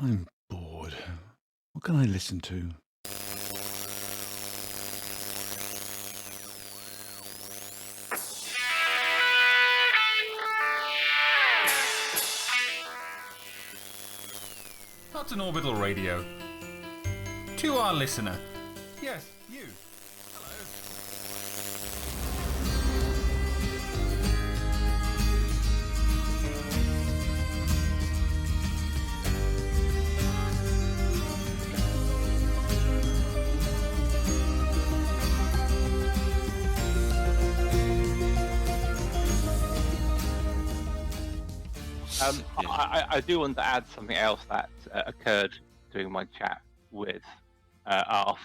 I'm bored. What can I listen to? Hutton Orbital Radio. To our listener. Yes, you. I do want to add something else that occurred during my chat with Arf.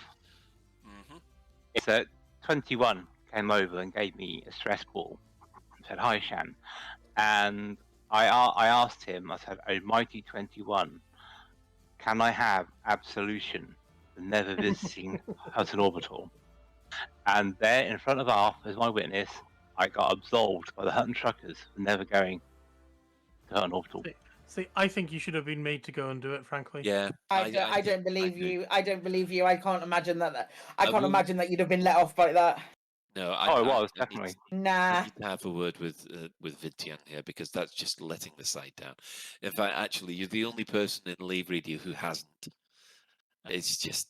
It's that 21 came over and gave me a stress ball and said, "Hi, Shan." And I asked him, I said, "Oh, mighty 21, can I have absolution for never visiting Hutton Orbital?" And there in front of Arf, as my witness, I got absolved by the Hutton truckers for never going to Hutton Orbital. See, I think you should have been made to go and do it, frankly. Yeah, I don't believe you. I don't believe you. I can't imagine that. I can't imagine that you'd have been let off like that. No, I was definitely. Nah. I need to have a word with Vintian here, because that's just letting the side down. In fact, actually, you're the only person in Lave Radio who hasn't. It's just.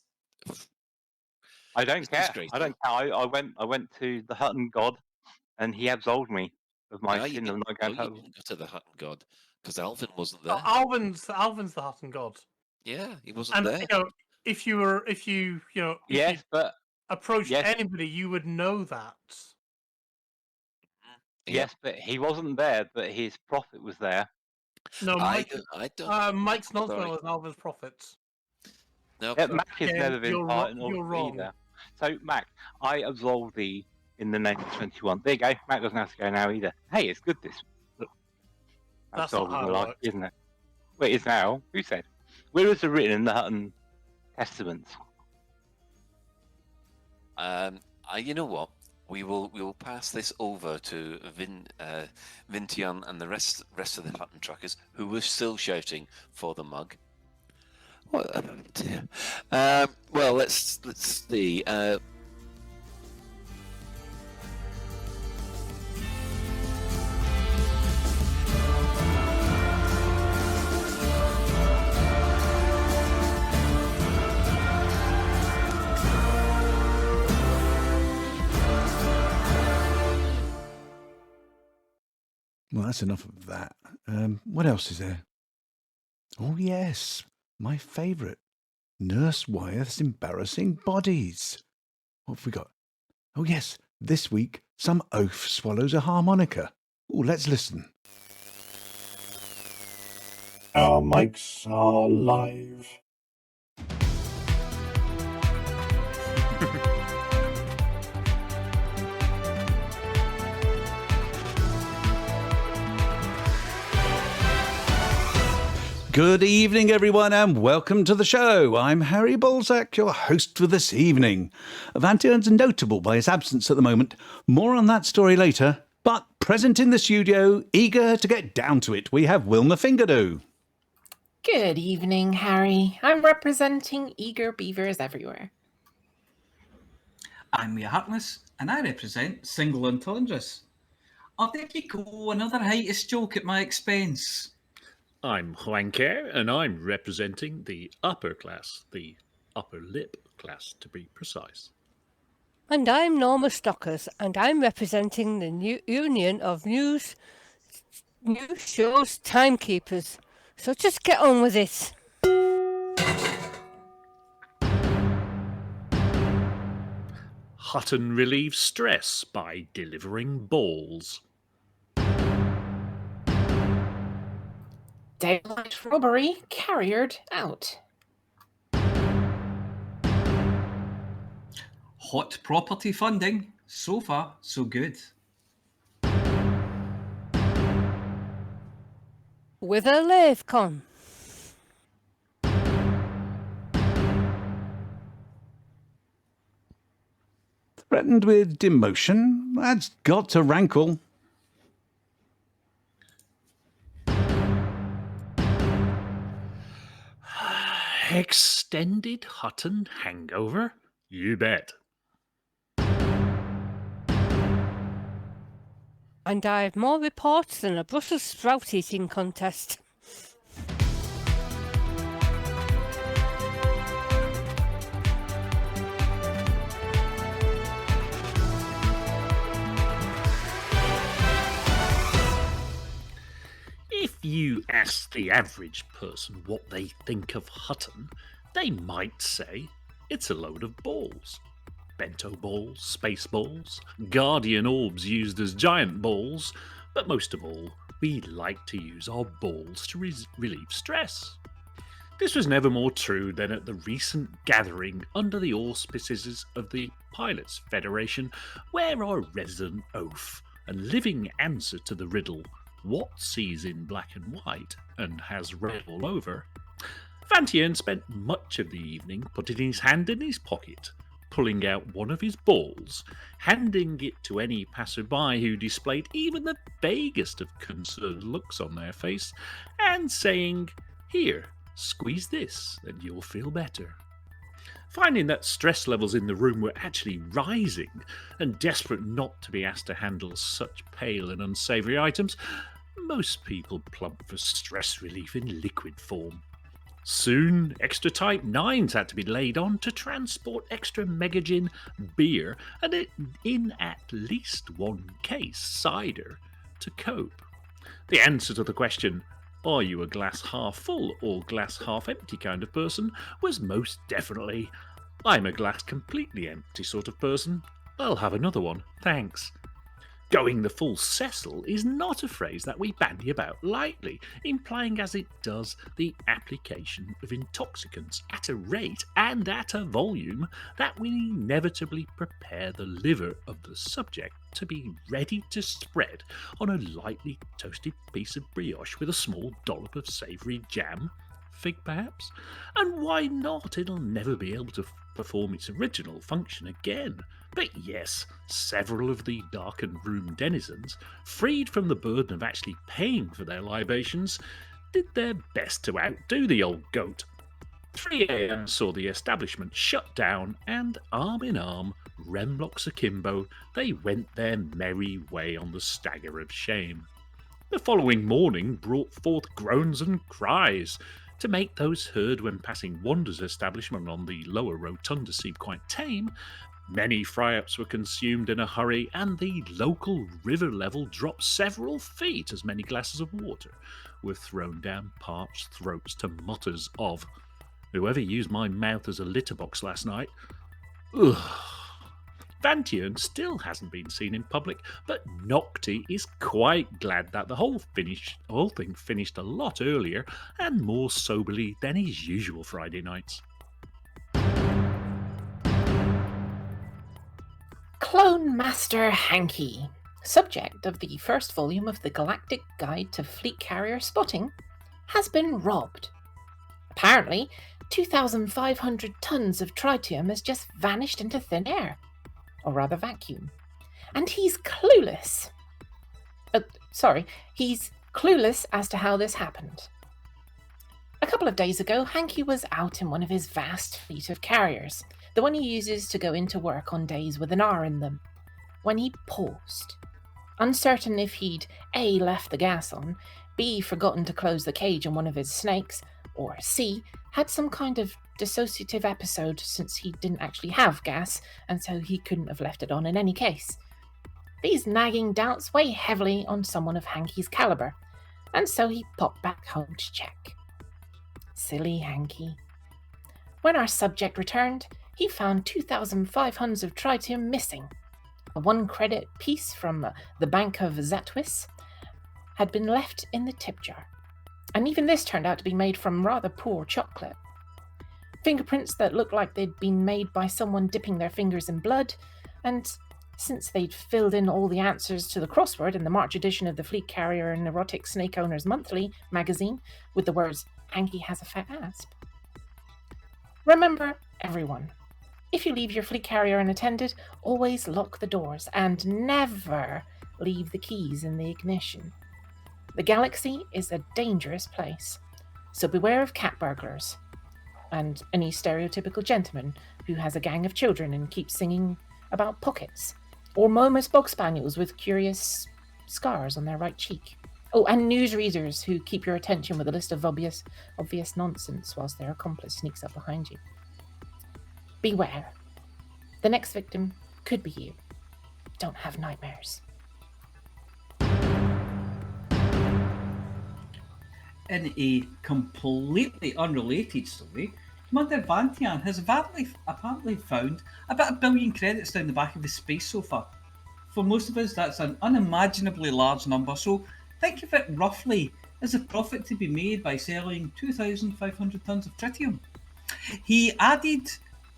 I don't care. disgraceful. I don't care. I went to the Hutton God, and he absolved me of my No, you sin of didn't. not No, going you home. didn't go to the Hutton God, because Alvin wasn't there. Alvin's the Hutton God. Yeah, he wasn't And there. you know, if you Yes, but approached yes. anybody, you would know that. yes, but he wasn't there. But his prophet was there. No, I Mike. don't. Mike's not as Sorry. well as Alvin's prophets. No, Yeah, Mac has Yeah, never been you're part wrong- you're of wrong. either. So Mac, I absolve thee in the name of 21. There you go. Mac doesn't have to go now either. Hey, it's good this. Look. That's not Absolving how the it life, works. isn't it? Wait, it's now. Who said? Where is it written in the Hutton Testaments? you know what? We will pass this over to Vintian and the rest of the Hutton truckers who were still shouting for the mug. What? Oh dear. Well, let's see. Well, that's enough of that. What else is there? Oh, yes, my favourite. Nurse Wyeth's Embarrassing Bodies. What have we got? Oh, yes, this week, some oaf swallows a harmonica. Oh, let's listen. Our mics are live. Good evening, everyone, and welcome to the show. I'm Harry Balzac, your host for this evening. Ventura notable by his absence at the moment. More on that story later. But present in the studio, eager to get down to it, we have Wilma Fingerdo. Good evening, Harry. I'm representing eager beavers everywhere. I'm Mia Harkness, and I represent single entendres. Oh, there you go, another heightest joke at my expense. I'm Juan Kerr, and I'm representing the upper class, the upper lip class to be precise. And I'm Norma Stockers, and I'm representing the new Union of News Shows Timekeepers. So just get on with it. Hutton relieves stress by delivering balls. Daylight robbery carried out. Hot property funding. So far, so good. With a Lave con. Threatened with demotion? That's got to rankle. Extended Hutton hangover? You bet. And I have more reports than a Brussels sprout eating contest. If you ask the average person what they think of Hutton, they might say it's a load of balls. Bento balls, space balls, guardian orbs used as giant balls, but most of all, we like to use our balls to relieve stress. This was never more true than at the recent gathering under the auspices of the Pilots Federation, where our resident oaf and living answer to the riddle, what sees in black and white and has red all over, Vantian spent much of the evening putting his hand in his pocket, pulling out one of his balls, handing it to any passerby who displayed even the vaguest of concerned looks on their face, and saying, "Here, squeeze this and you'll feel better." Finding that stress levels in the room were actually rising, and desperate not to be asked to handle such pale and unsavoury items, most people plumped for stress relief in liquid form. Soon, extra Type 9s had to be laid on to transport extra Megagin beer and in at least one case cider to cope. The answer to the question, are you a glass half full or glass half empty kind of person, was most definitely, I'm a glass completely empty sort of person. I'll have another one, thanks. Going the full Cecil is not a phrase that we bandy about lightly, implying as it does the application of intoxicants at a rate and at a volume that will inevitably prepare the liver of the subject to be ready to spread on a lightly toasted piece of brioche with a small dollop of savoury jam, fig perhaps, and why not? It'll never be able to perform its original function again. But yes, several of the darkened room denizens, freed from the burden of actually paying for their libations, did their best to outdo the old goat. 3 a.m. saw the establishment shut down, and arm in arm, remlocks akimbo, they went their merry way on the stagger of shame. The following morning brought forth groans and cries, to make those heard when passing Wander's establishment on the lower rotunda seem quite tame. Many fry-ups were consumed in a hurry, and the local river level dropped several feet as many glasses of water were thrown down parched throats to mutters of, "Whoever used my mouth as a litter box last night?" Ugh. Vantian still hasn't been seen in public, but Nocti is quite glad that the whole thing finished a lot earlier and more soberly than his usual Friday nights. Clone Master Hanky, subject of the first volume of the Galactic Guide to Fleet Carrier Spotting, has been robbed. Apparently, 2,500 tons of tritium has just vanished into thin air, or rather vacuum, and he's clueless. He's clueless as to how this happened. A couple of days ago, Hanky was out in one of his vast fleet of carriers, the one he uses to go into work on days with an R in them, when he paused, uncertain if he'd A, left the gas on, B, forgotten to close the cage on one of his snakes, or C, had some kind of dissociative episode since he didn't actually have gas, and so he couldn't have left it on in any case. These nagging doubts weigh heavily on someone of Hanky's caliber, and so he popped back home to check. Silly Hanky. When our subject returned, he found 2,500 of tritium missing. A 1-credit piece from the Bank of Zatwis had been left in the tip jar, and even this turned out to be made from rather poor chocolate. Fingerprints that looked like they'd been made by someone dipping their fingers in blood, and since they'd filled in all the answers to the crossword in the March edition of the Fleet Carrier and Erotic Snake Owners Monthly magazine with the words, "Hanky has a fat asp." Remember, everyone, if you leave your fleet carrier unattended, always lock the doors and never leave the keys in the ignition. The galaxy is a dangerous place, so beware of cat burglars. and any stereotypical gentleman who has a gang of children and keeps singing about pockets, or Momus bog spaniels with curious scars on their right cheek. Oh, and newsreaders who keep your attention with a list of obvious nonsense whilst their accomplice sneaks up behind you. Beware. The next victim could be you. Don't have nightmares. In a completely unrelated story, Commander Vantian has apparently found about 1 billion credits down the back of his space sofa. For most of us, that's an unimaginably large number, so think of it roughly as a profit to be made by selling 2,500 tons of tritium. He added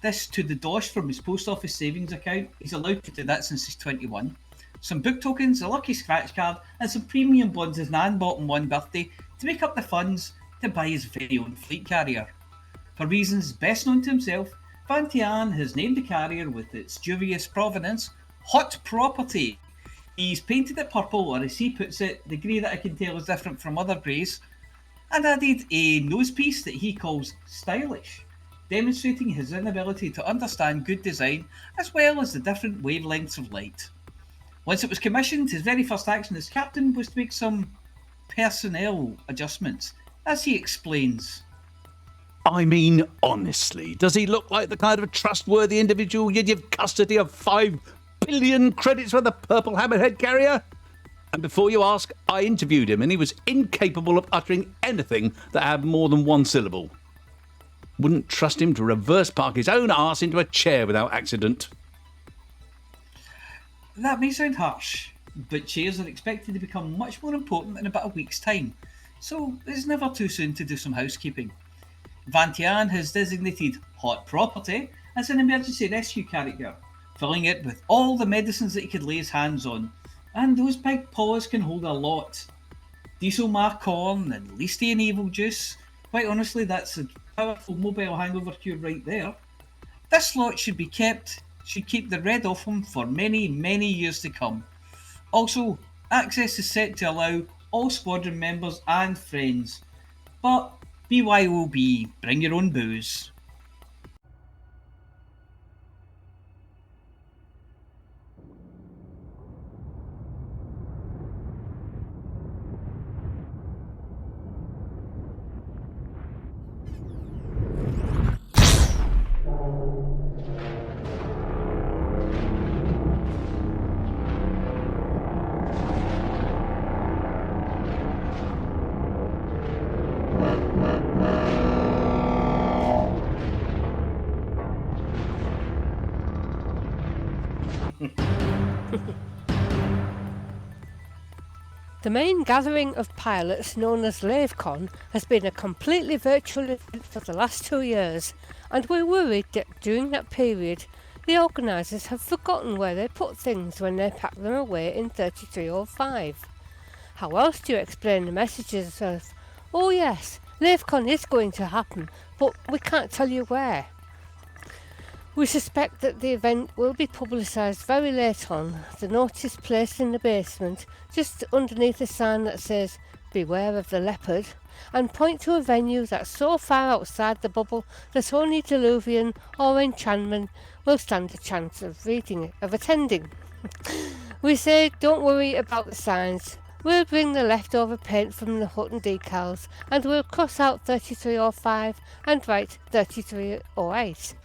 this to the dosh from his post office savings account. He's allowed to do that since he's 21. Some book tokens, a lucky scratch card, and some premium bonds his nan bought on one birthday to make up the funds to buy his very own fleet carrier. For reasons best known to himself, Vantian has named the carrier with its dubious provenance Hot Property. He's painted it purple, or as he puts it, the grey that I can tell is different from other greys, and added a nosepiece that he calls stylish, demonstrating his inability to understand good design as well as the different wavelengths of light. Once it was commissioned, his very first action as captain was to make some personnel adjustments, as he explains. I mean, honestly, does he look like the kind of trustworthy individual you'd give custody of 5 billion credits for the purple hammerhead carrier? And before you ask, I interviewed him and he was incapable of uttering anything that had more than one syllable. Wouldn't trust him to reverse park his own arse into a chair without accident. That may sound harsh, but chairs are expected to become much more important in about a week's time, so it's never too soon to do some housekeeping. Vantian has designated Hot Property as an emergency rescue character, filling it with all the medicines that he could lay his hands on, and those big paws can hold a lot. Diesel Marcorn and Listean Evil Juice, quite honestly that's a powerful mobile hangover cure right there. This lot should keep the red off him for many, many years to come. Also, access is set to allow all squadron members and friends, but BYOB, bring your own booze. The main gathering of pilots, known as LaveCon, has been a completely virtual event for the last 2 years, and we're worried that during that period the organisers have forgotten where they put things when they pack them away in 3305. How else do you explain the messages of, "Oh yes, LaveCon is going to happen, but we can't tell you where"? We suspect that the event will be publicised very late on, the notice placed in the basement, just underneath a sign that says, "Beware of the leopard," and point to a venue that's so far outside the bubble that only Diluvian or Enchantment will stand a chance of attending. We say, don't worry about the signs. We'll bring the leftover paint from the Hutton decals, and we'll cross out 3305 and write 3308.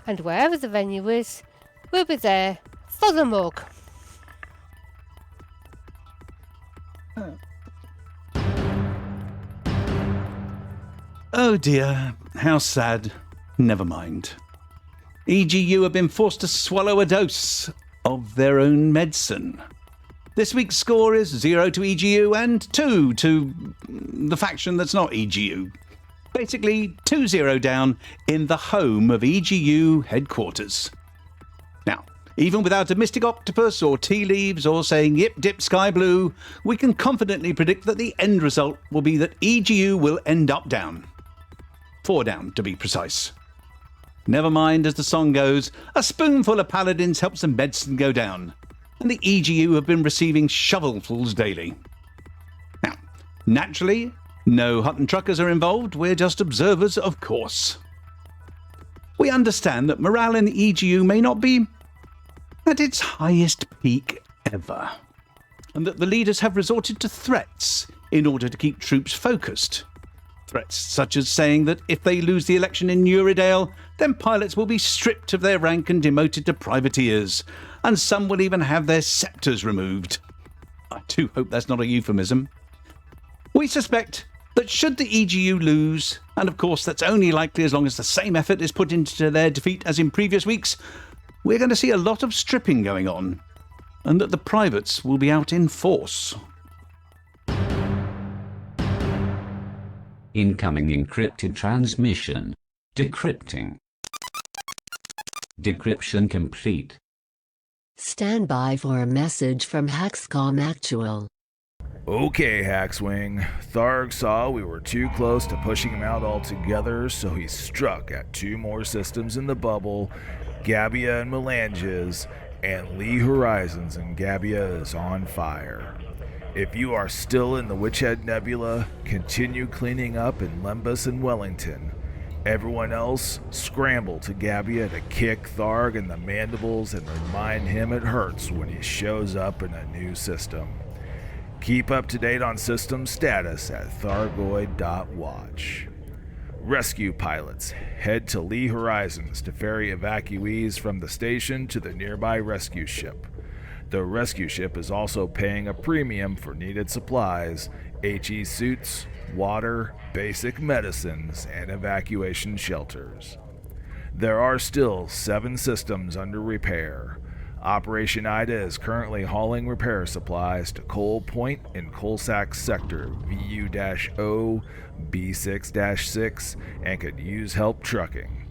And wherever the venue is, we'll be there for the mug. Oh dear, how sad. Never mind. EGU have been forced to swallow a dose of their own medicine. This week's score is 0 to EGU and 2 to the faction that's not EGU. Basically, 2-0 down in the home of EGU headquarters. Now, even without a mystic octopus or tea leaves or saying yip dip sky blue, we can confidently predict that the end result will be that EGU will end up down. 4 down, to be precise. Never mind, as the song goes, a spoonful of paladins helps the medicine go down, and the EGU have been receiving shovelfuls daily. Now, naturally, no Hutton truckers are involved, we're just observers, of course. We understand that morale in the EGU may not be at its highest peak ever, and that the leaders have resorted to threats in order to keep troops focused. Threats such as saying that if they lose the election in Uridale, then pilots will be stripped of their rank and demoted to privateers, and some will even have their sceptres removed. I do hope that's not a euphemism. We suspect that should the EGU lose, and of course that's only likely as long as the same effort is put into their defeat as in previous weeks, we're going to see a lot of stripping going on, and that the privates will be out in force. Incoming encrypted transmission. Decrypting. Decryption complete. Stand by for a message from Hexcom Actual. Okay, Hackswing. Tharg saw we were too close to pushing him out altogether, so he struck at 2 more systems in the bubble, Gabbia and Melanges, and Lee Horizons, and Gabbia is on fire. If you are still in the Witchhead Nebula, continue cleaning up in Lembus and Wellington. Everyone else, scramble to Gabbia to kick Tharg in the mandibles and remind him it hurts when he shows up in a new system. Keep up to date on system status at Thargoid.watch. Rescue pilots, head to Lee Horizons to ferry evacuees from the station to the nearby rescue ship. The rescue ship is also paying a premium for needed supplies, HE suits, water, basic medicines, and evacuation shelters. There are still 7 systems under repair. Operation Ida is currently hauling repair supplies to Coal Point in Coalsack Sector VU-O B6-6 and could use help trucking.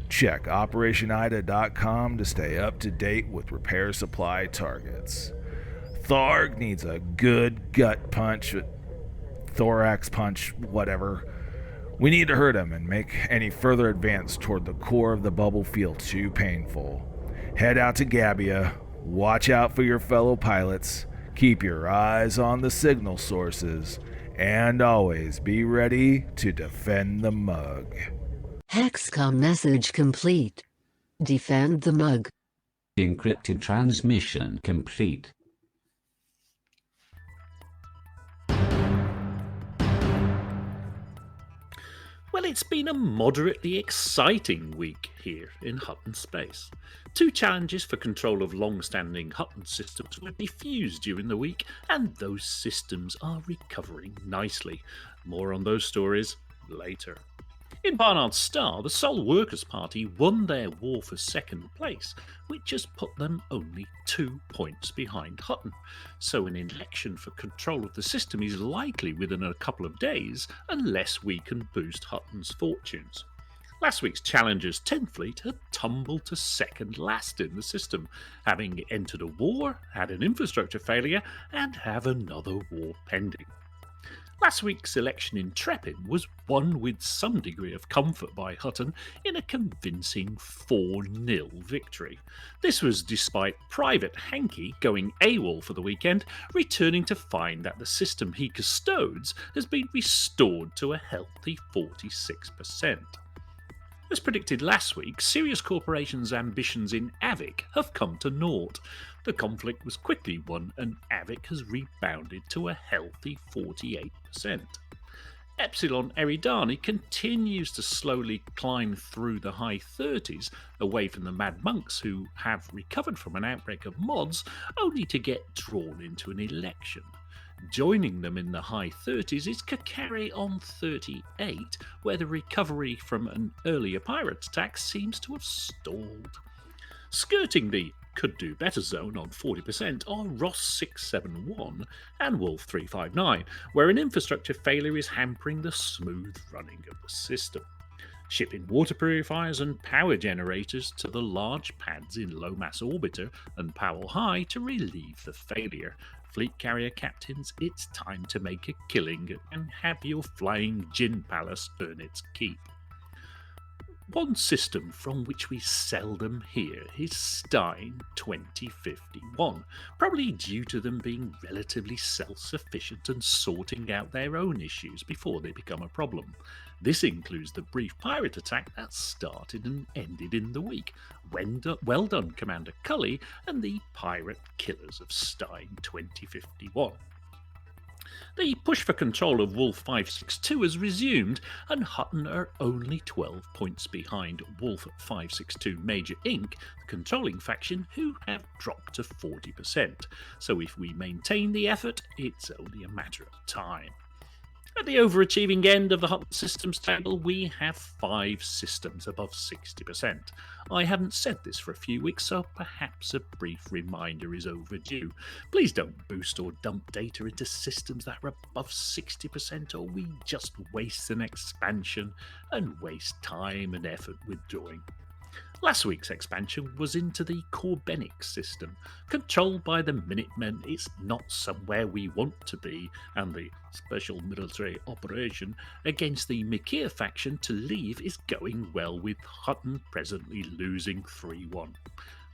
Check OperationIda.com to stay up to date with repair supply targets. Tharg needs a good gut punch, thorax punch, whatever. We need to hurt him and make any further advance toward the core of the bubble feel too painful. Head out to Gabbia, watch out for your fellow pilots, keep your eyes on the signal sources, and always be ready to defend the mug. Hexcom message complete. Defend the mug. Encrypted transmission complete. Well, it's been a moderately exciting week here in Hutton space. 2 challenges for control of long-standing Hutton systems were defused during the week, and those systems are recovering nicely. More on those stories later. In Barnard's Star, the Sol Workers' Party won their war for 2nd place, which has put them only 2 points behind Hutton. So an election for control of the system is likely within a couple of days, unless we can boost Hutton's fortunes. Last week's challengers 10th Fleet had tumbled to 2nd last in the system, having entered a war, had an infrastructure failure, and have another war pending. Last week's election in Treppin was won with some degree of comfort by Hutton in a convincing 4-0 victory. This was despite Private Hankey going AWOL for the weekend, returning to find that the system he custodes has been restored to a healthy 46%. As predicted last week, Sirius Corporation's ambitions in Avic have come to naught. The conflict was quickly won and Avic has rebounded to a healthy 48%. Epsilon Eridani continues to slowly climb through the high 30s, away from the Mad Monks who have recovered from an outbreak of mods, only to get drawn into an election. Joining them in the high 30s is Kakari on 38, where the recovery from an earlier pirate attack seems to have stalled. Skirting the could do better zone on 40% are Ross 671 and Wolf 359, where an infrastructure failure is hampering the smooth running of the system. Shipping water purifiers and power generators to the large pads in Low Mass Orbiter and Powell High to relieve the failure. Fleet carrier captains, it's time to make a killing and have your flying gin palace earn its keep. One system from which we seldom hear is Stein 2051, probably due to them being relatively self-sufficient and sorting out their own issues before they become a problem. This includes the brief pirate attack that started and ended in the week. Well done, Commander Cully and the pirate killers of Stein 2051. The push for control of Wolf 562 has resumed, and Hutton are only 12 points behind Wolf 562 Major Inc., the controlling faction, who have dropped to 40%. So if we maintain the effort, it's only a matter of time. At the overachieving end of the Hutton systems table, we have 5 systems above 60%. I haven't said this for a few weeks, so perhaps a brief reminder is overdue. Please don't boost or dump data into systems that are above 60%, or we just waste an expansion and waste time and effort withdrawing. Last week's expansion was into the Corbenic system. Controlled by the Minutemen, it's not somewhere we want to be, and the special military operation against the Mikir faction to leave is going well, with Hutton presently losing 3-1.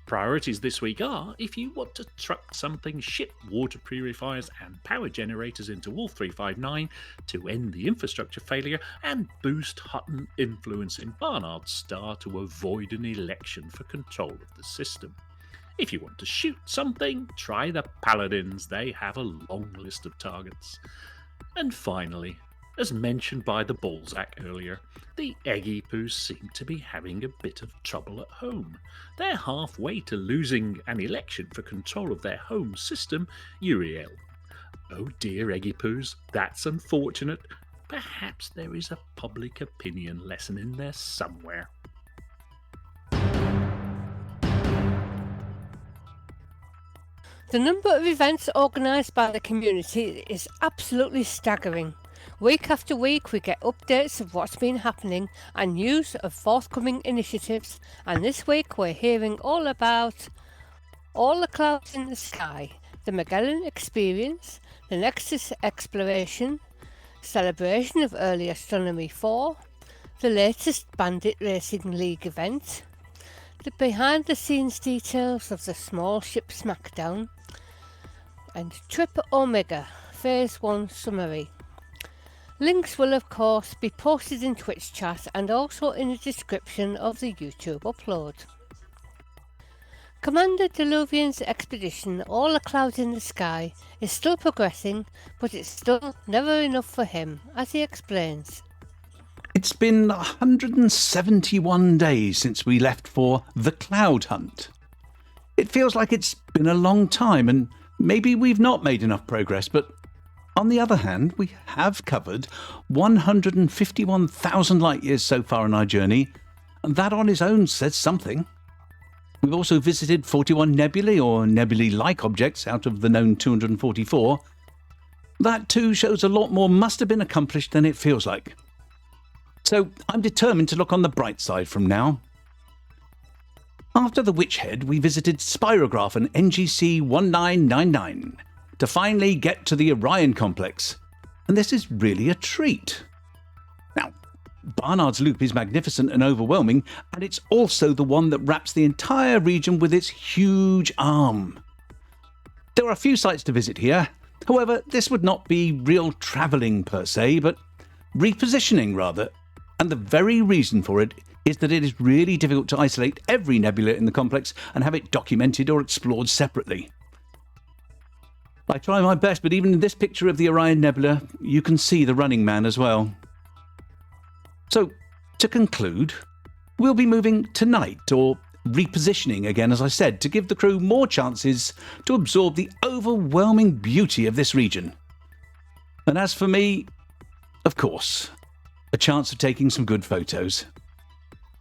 Priorities this week are, if you want to truck something, ship water purifiers and power generators into Wolf 359 to end the infrastructure failure and boost Hutton influence in Barnard's Star to avoid an election for control of the system. If you want to shoot something, try the Paladins, they have a long list of targets. And finally, as mentioned by the Balzac earlier, the Eggy Poos seem to be having a bit of trouble at home. They're halfway to losing an election for control of their home system, Uriel. Oh dear, Eggy Poos, that's unfortunate. Perhaps there is a public opinion lesson in there somewhere. The number of events organised by the community is absolutely staggering. Week after week we get updates of what's been happening and news of forthcoming initiatives, and this week we're hearing all about All the Clouds in the Sky, the Magellan Experience, the Nexus Exploration, celebration of Early Astronomy 4, the latest Bandit Racing League event, the behind the scenes details of the Small Ship Smackdown, and Trip Omega Phase 1 summary. Links will of course be posted in Twitch chat and also in the description of the YouTube upload. Commander Deluvian's expedition All the Clouds in the Sky is still progressing, but it's still never enough for him, as he explains. It's been 171 days since we left for the Cloud Hunt. It feels like it's been a long time, and maybe we've not made enough progress, but on the other hand, we have covered 151,000 light years so far on our journey, and that on its own says something. We've also visited 41 nebulae or nebulae-like objects out of the known 244. That too shows a lot more must have been accomplished than it feels like. So I'm determined to look on the bright side from now. After the Witchhead, we visited Spirograph and NGC 1999 to finally get to the Orion complex, and this is really a treat. Now, Barnard's Loop is magnificent and overwhelming, and it's also the one that wraps the entire region with its huge arm. There are a few sites to visit here, however, this would not be real travelling per se, but repositioning rather, and the very reason for it is that it is really difficult to isolate every nebula in the complex and have it documented or explored separately. I try my best, but even in this picture of the Orion Nebula, you can see the Running Man as well. So, to conclude, we'll be moving tonight, or repositioning again, as I said, to give the crew more chances to absorb the overwhelming beauty of this region. And as for me, of course, a chance of taking some good photos.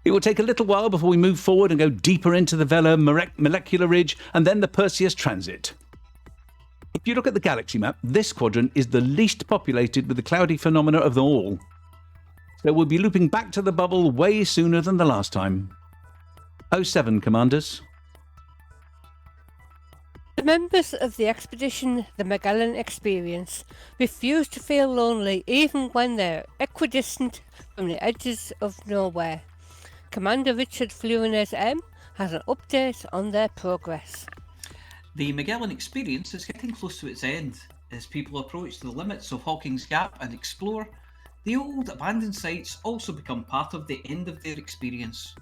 It will take a little while before we move forward and go deeper into the Vela Molecular Ridge and then the Perseus Transit. If you look at the galaxy map, this quadrant is the least populated with the cloudy phenomena of them all. So we'll be looping back to the bubble way sooner than the last time. 07, Commanders. The members of the expedition, the Magellan Experience, refuse to feel lonely even when they're equidistant from the edges of nowhere. Commander Richard Fluines M has an update on their progress. The Magellan experience is getting close to its end. As people approach the limits of Hawking's Gap and explore, the old abandoned sites also become part of the end of their experience.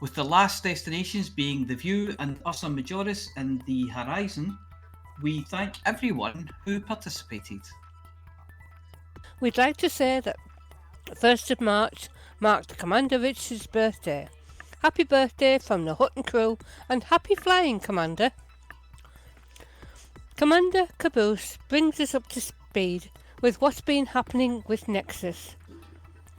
With the last destinations being the View and Ursa Majoris and the Horizon, we thank everyone who participated. We'd like to say that the 1st of March marked Commander Richard's birthday. Happy birthday from the Hutton crew and happy flying, Commander. Commander Caboose brings us up to speed with what's been happening with Nexus.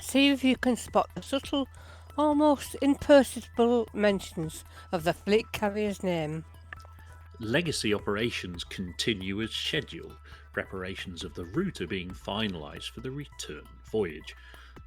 See if you can spot the subtle, almost imperceptible mentions of the fleet carrier's name. Legacy operations continue as scheduled. Preparations of the route are being finalised for the return voyage.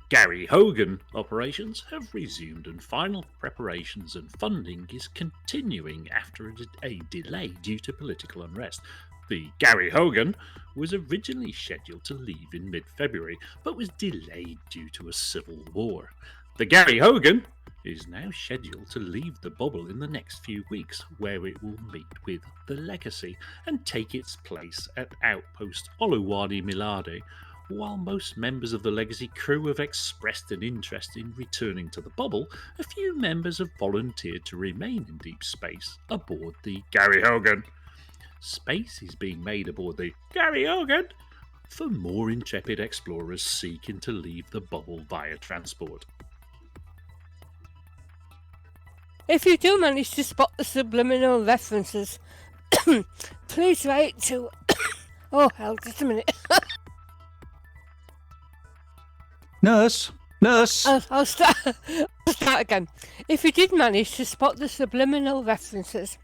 Gary Hogan operations have resumed and final preparations and funding is continuing after a delay due to political unrest. The Gary Hogan was originally scheduled to leave in mid-February but was delayed due to a civil war. The Gary Hogan is now scheduled to leave the bubble in the next few weeks, where it will meet with the Legacy and take its place at Outpost Oluwadi Milade. While most members of the Legacy crew have expressed an interest in returning to the bubble, a few members have volunteered to remain in deep space aboard the Gary Hogan. Space is being made aboard the Gary Hogan for more intrepid explorers seeking to leave the bubble via transport. If you do manage to spot the subliminal references, please write to... oh hell, just a minute. Nurse! I'll start again. If you did manage to spot the subliminal references,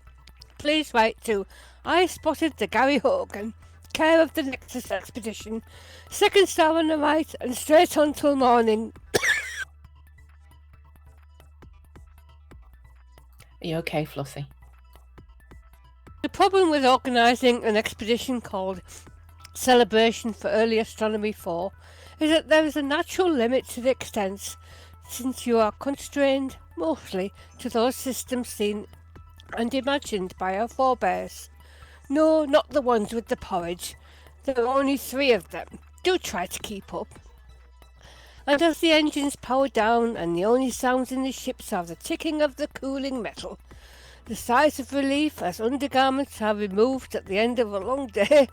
please write to I spotted the Gary Hogan, care of the Nexus Expedition, 2nd star on the right and straight on till morning. Are you okay, Flossy? The problem with organising an expedition called Celebration for Early Astronomy 4 is that there is a natural limit to the extent, since you are constrained mostly to those systems seen and imagined by our forebears. No, not the ones with the porridge. There are only 3 of them. Do try to keep up. And as the engines power down and the only sounds in the ships are the ticking of the cooling metal, the sighs of relief as undergarments are removed at the end of a long day,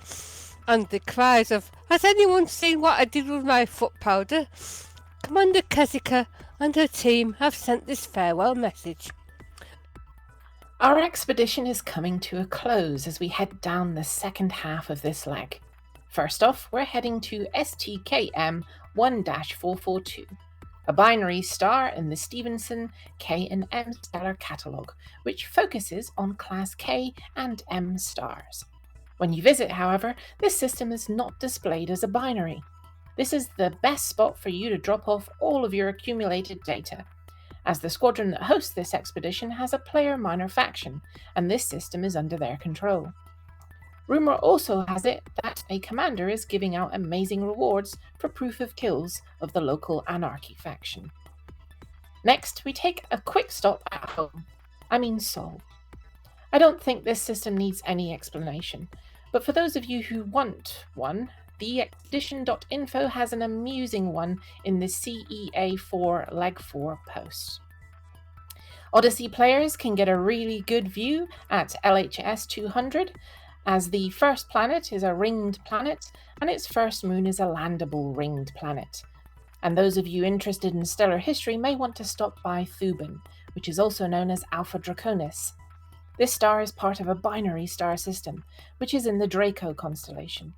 and the cries of, has anyone seen what I did with my foot powder? Commander Kezika and her team have sent this farewell message. Our expedition is coming to a close as we head down the second half of this leg. First off, we're heading to STKM 1-442, a binary star in the Stevenson K and M stellar catalogue, which focuses on Class K and M stars. When you visit, however, this system is not displayed as a binary. This is the best spot for you to drop off all of your accumulated data, as the squadron that hosts this expedition has a player minor faction, and this system is under their control. Rumour also has it that a commander is giving out amazing rewards for proof of kills of the local Anarchy faction. Next, we take a quick stop at home. Sol. I don't think this system needs any explanation, but for those of you who want one, the expedition.info has an amusing one in the CEA4 Leg 4 post. Odyssey players can get a really good view at LHS 200, as the first planet is a ringed planet and its first moon is a landable ringed planet. And those of you interested in stellar history may want to stop by Thuban, which is also known as Alpha Draconis. This star is part of a binary star system, which is in the Draco constellation.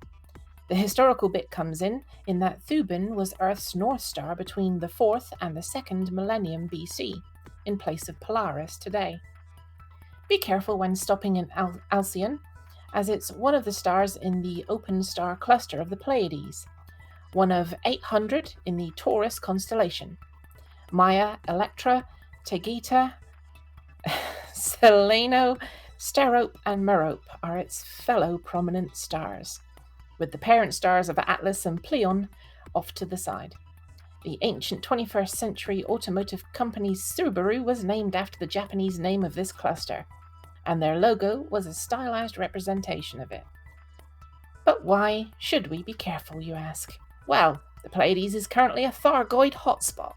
The historical bit comes in that Thuban was Earth's North Star between the 4th and the 2nd millennium BC, in place of Polaris today. Be careful when stopping in Alcyon, as it's one of the stars in the open star cluster of the Pleiades, one of 800 in the Taurus constellation. Maya, Electra, Tegeta, Seleno, Sterope and Merope are its fellow prominent stars, with the parent stars of Atlas and Pleion off to the side. The ancient 21st century automotive company Subaru was named after the Japanese name of this cluster, and their logo was a stylized representation of it. But why should we be careful, you ask? Well, the Pleiades is currently a Thargoid hotspot.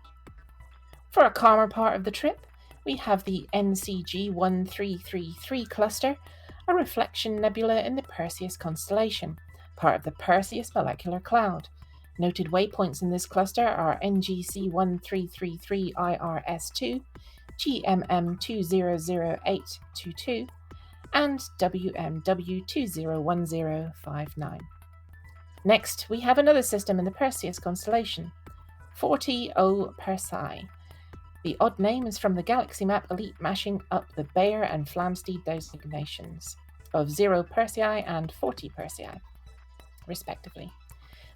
For a calmer part of the trip, we have the NCG 1333 cluster, a reflection nebula in the Perseus constellation, part of the Perseus molecular cloud. Noted waypoints in this cluster are NGC 1333 IRS2, GMM 200822, and WMW 201059. Next, we have another system in the Perseus constellation, 40O Persei. The odd name is from the Galaxy Map Elite mashing up the Bayer and Flamsteed designations of 0 Persei and 40 Persei, respectively.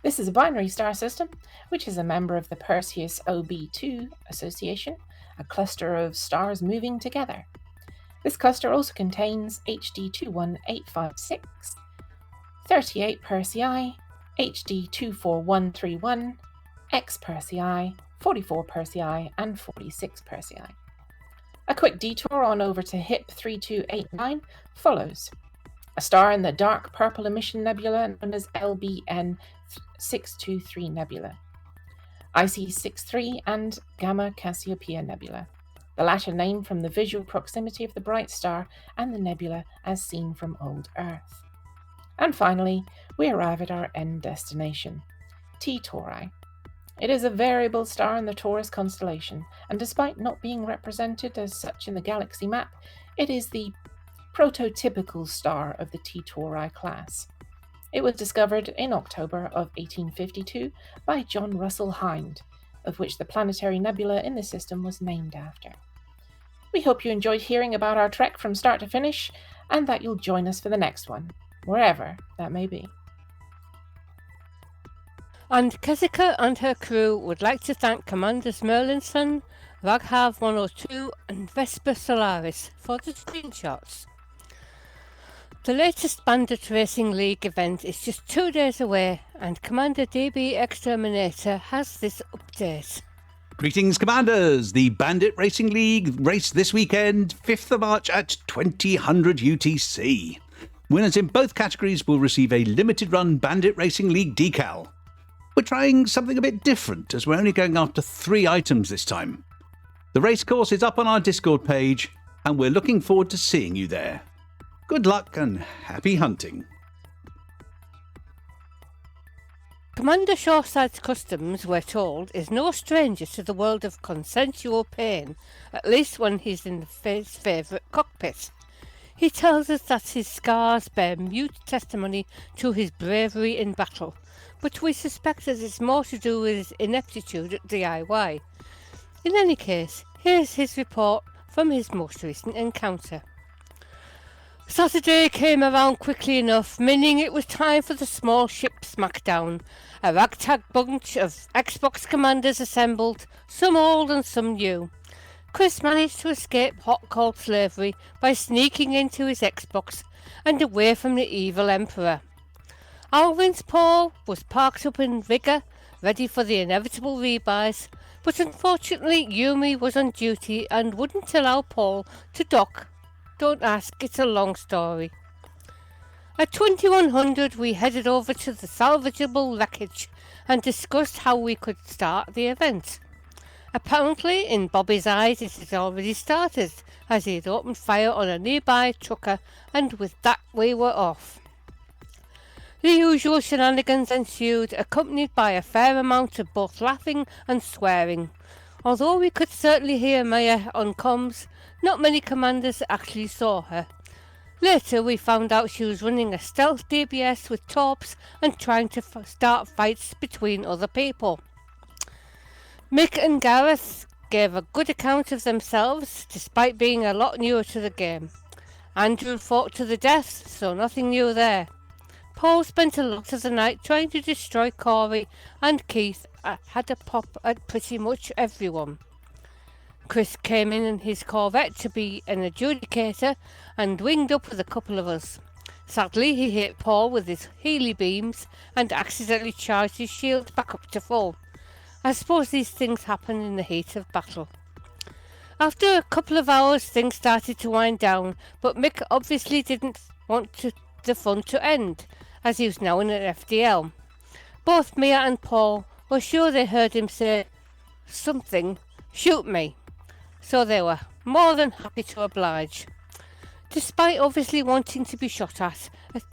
This is a binary star system, which is a member of the Perseus OB2 association, a cluster of stars moving together. This cluster also contains HD 21856, 38 Persei, HD 24131, X Persei, 44 Persei, and 46 Persei. A quick detour on over to HIP 3289 follows. A star in the dark purple emission nebula known as LBN 623 nebula, IC63 and Gamma Cassiopeia nebula, the latter named from the visual proximity of the bright star and the nebula as seen from old Earth. And finally, we arrive at our end destination, T Tauri. It is a variable star in the Taurus constellation, and despite not being represented as such in the galaxy map, it is the prototypical star of the T Tauri class. It was discovered in October of 1852 by John Russell Hind, of which the planetary nebula in the system was named after. We hope you enjoyed hearing about our trek from start to finish, and that you'll join us for the next one, wherever that may be. And Kesika and her crew would like to thank Commanders Merlinson, Raghav 102 and Vesper Solaris for the screenshots. The latest Bandit Racing League event is just 2 days away, and Commander DB Exterminator has this update. Greetings, Commanders! The Bandit Racing League race this weekend, 5th of March at 2000 UTC. Winners in both categories will receive a limited run Bandit Racing League decal. We're trying something a bit different, as we're only going after 3 items this time. The race course is up on our Discord page, and we're looking forward to seeing you there. Good luck and happy hunting. Commander Shoreside's Customs, we're told, is no stranger to the world of consensual pain, at least when he's in his favourite cockpit. He tells us that his scars bear mute testimony to his bravery in battle, but we suspect that it's more to do with his ineptitude at DIY. In any case, here's his report from his most recent encounter. Saturday came around quickly enough, meaning it was time for the small ship smackdown. A ragtag bunch of Xbox commanders assembled, some old and some new. Chris managed to escape hot-cold slavery by sneaking into his Xbox and away from the evil Emperor. Alvin's Paul was parked up in Riga, ready for the inevitable rebuys, but unfortunately Yumi was on duty and wouldn't allow Paul to dock. Don't ask, it's a long story. At 2100 we headed over to the salvageable wreckage and discussed how we could start the event. Apparently, in Bobby's eyes, it had already started, as he had opened fire on a nearby trucker, and with that we were off. The usual shenanigans ensued, accompanied by a fair amount of both laughing and swearing. Although we could certainly hear Maya on comms, not many commanders actually saw her. Later we found out she was running a stealth DBS with torps and trying to start fights between other people. Mick and Gareth gave a good account of themselves, despite being a lot newer to the game. Andrew fought to the death, so nothing new there. Paul spent a lot of the night trying to destroy Corey, and Keith had a pop at pretty much everyone. Chris came in his Corvette to be an adjudicator and winged up with a couple of us. Sadly, he hit Paul with his Healy beams and accidentally charged his shield back up to full. I suppose these things happen in the heat of battle. After a couple of hours, things started to wind down, but Mick obviously didn't want the fun to end, as he was now in an FDL. Both Mia and Paul were sure they heard him say something, "Shoot me," so they were more than happy to oblige. Despite obviously wanting to be shot at,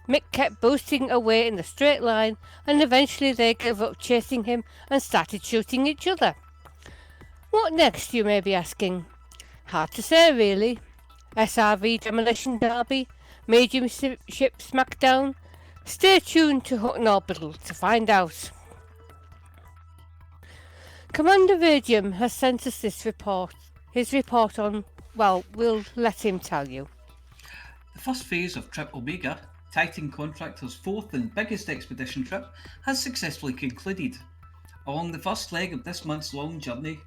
Mick kept boosting away in a straight line, and eventually they gave up chasing him and started shooting each other. What next, you may be asking? Hard to say, really. SRV Demolition Derby? Medium ship Smackdown? Stay tuned to Hutton Orbital to find out. Commander Radium has sent us this report. His report on, well, we'll let him tell you. The first phase of Trip Omega, Titan Contractor's fourth and biggest expedition trip, has successfully concluded. Along the first leg of this month-long journey,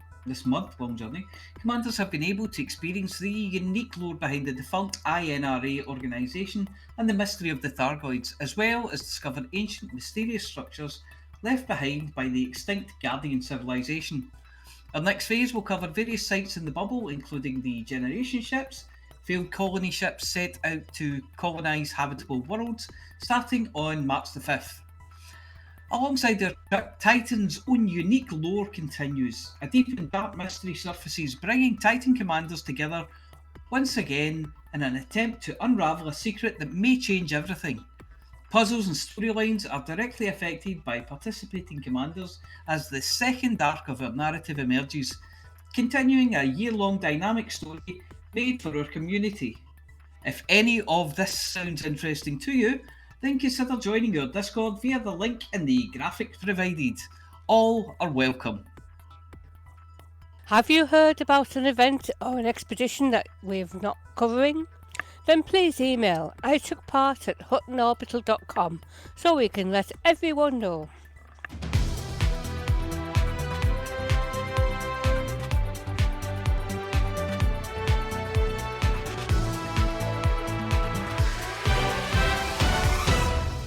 commanders have been able to experience the unique lore behind the defunct INRA organisation and the mystery of the Thargoids, as well as discover ancient mysterious structures left behind by the extinct Guardian civilization. Our next phase will cover various sites in the bubble, including the generation ships, failed colony ships set out to colonise habitable worlds, starting on March the 5th. Alongside their trip, Titan's own unique lore continues. A deep and dark mystery surfaces, bringing Titan commanders together once again in an attempt to unravel a secret that may change everything. Puzzles and storylines are directly affected by participating commanders as the second arc of our narrative emerges, continuing a year-long dynamic story made for our community. If any of this sounds interesting to you, then consider joining our Discord via the link in the graphic provided. All are welcome. Have you heard about an event or an expedition that we're not covering? Then please email itookpart@huttonorbital.com so we can let everyone know.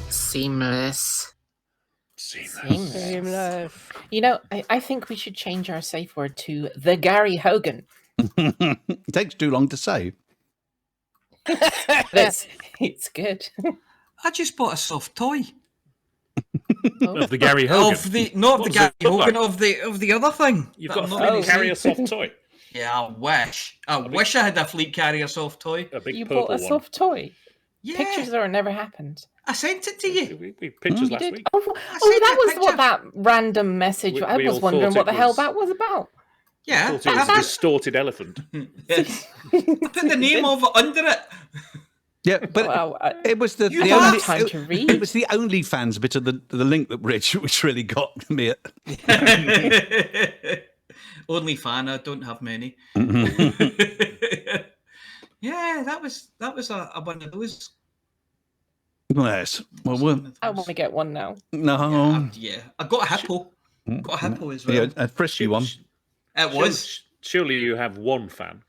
Seamless. Seamless. You know, I think we should change our safe word to the Gary Hogan. It takes too long to say. It's good. I just bought a soft toy. Of the Gary Hogan. Of the Gary Hogan of the other thing. You've got a fleet carrier soft toy. Yeah, I wish. I wish I had a fleet carrier soft toy. A big You purple bought a one. soft toy? Yeah. Pictures or it never happened? I sent it to you. We pictures You last did? week. Oh, that was what that random message. We I was all wondering thought what the it hell was- that was about. Yeah. I thought it was a distorted elephant. I put the name of it under it. Yeah, but Wow, it was the you have only time to read. It was the OnlyFans bit of the link that which really got me. Only fan. I don't have many. Yeah, that was a one of those. Yes. Well, I want to get one now. no. Yeah, I got a hippo. Got a hippo as well. Yeah, a frisky one. It was. Surely you have one fan.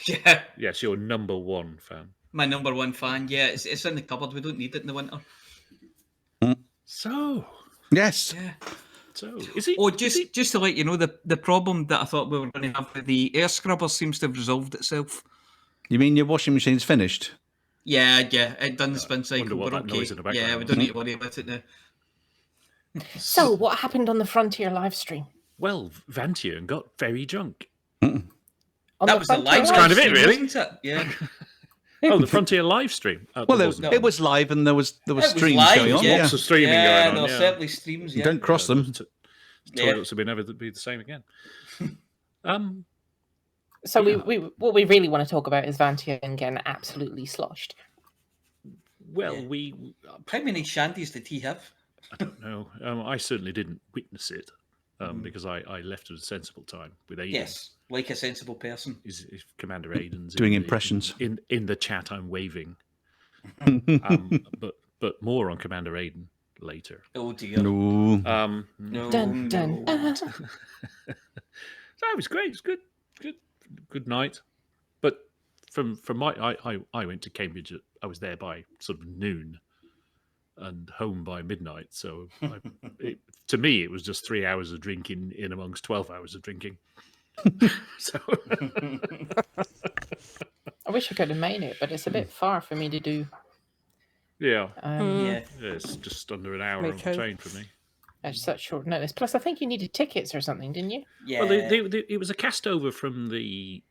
Yeah, Yes, you're number one fan. my number one fan. Yeah, it's in the cupboard. We don't need it in the winter. So, Yes. Yeah. so is it? Oh, just to let you know, the problem that I thought we were going to have with the air scrubber seems to have resolved itself. You mean your washing machine's finished? Yeah, it done the spin cycle. what We're that okay. noise in the Yeah, background we was. don't need to worry about it now. So, what happened on the Frontier live stream? Well, Ventura got very drunk. On That the was the Frontier live That's kind of it, stream, really. wasn't it? Yeah. Oh, the Frontier live stream. Well, it was live and there was It was streams live, going on. yeah. Lots of streaming Yeah, going on. there were Yeah. certainly streams. Yeah. Don't cross them. Toilets will be never be the same again. So what we really want to talk about is Vantia and getting absolutely sloshed. Well, Yeah. How many shanties did he have? I don't know. I certainly didn't witness it because I left at a sensible time with Aiden. Yes, like a sensible person. Is Commander Aiden's Doing in impressions. in the chat? I'm waving, but more on Commander Aiden later. Oh dear. No. No. Dun, dun, no. So it was great. It was good night. But from my I went to Cambridge. I was there by sort of noon, and home by midnight. So to me, it was just 3 hours of drinking in amongst 12 hours of drinking. So I wish I could have made it, but it's a bit far for me to do. yeah, Yeah. it's just under an hour Me on the too. train for me. At such short notice. Plus, I think you needed tickets or something, didn't you? Yeah. Well, it was a cast over from the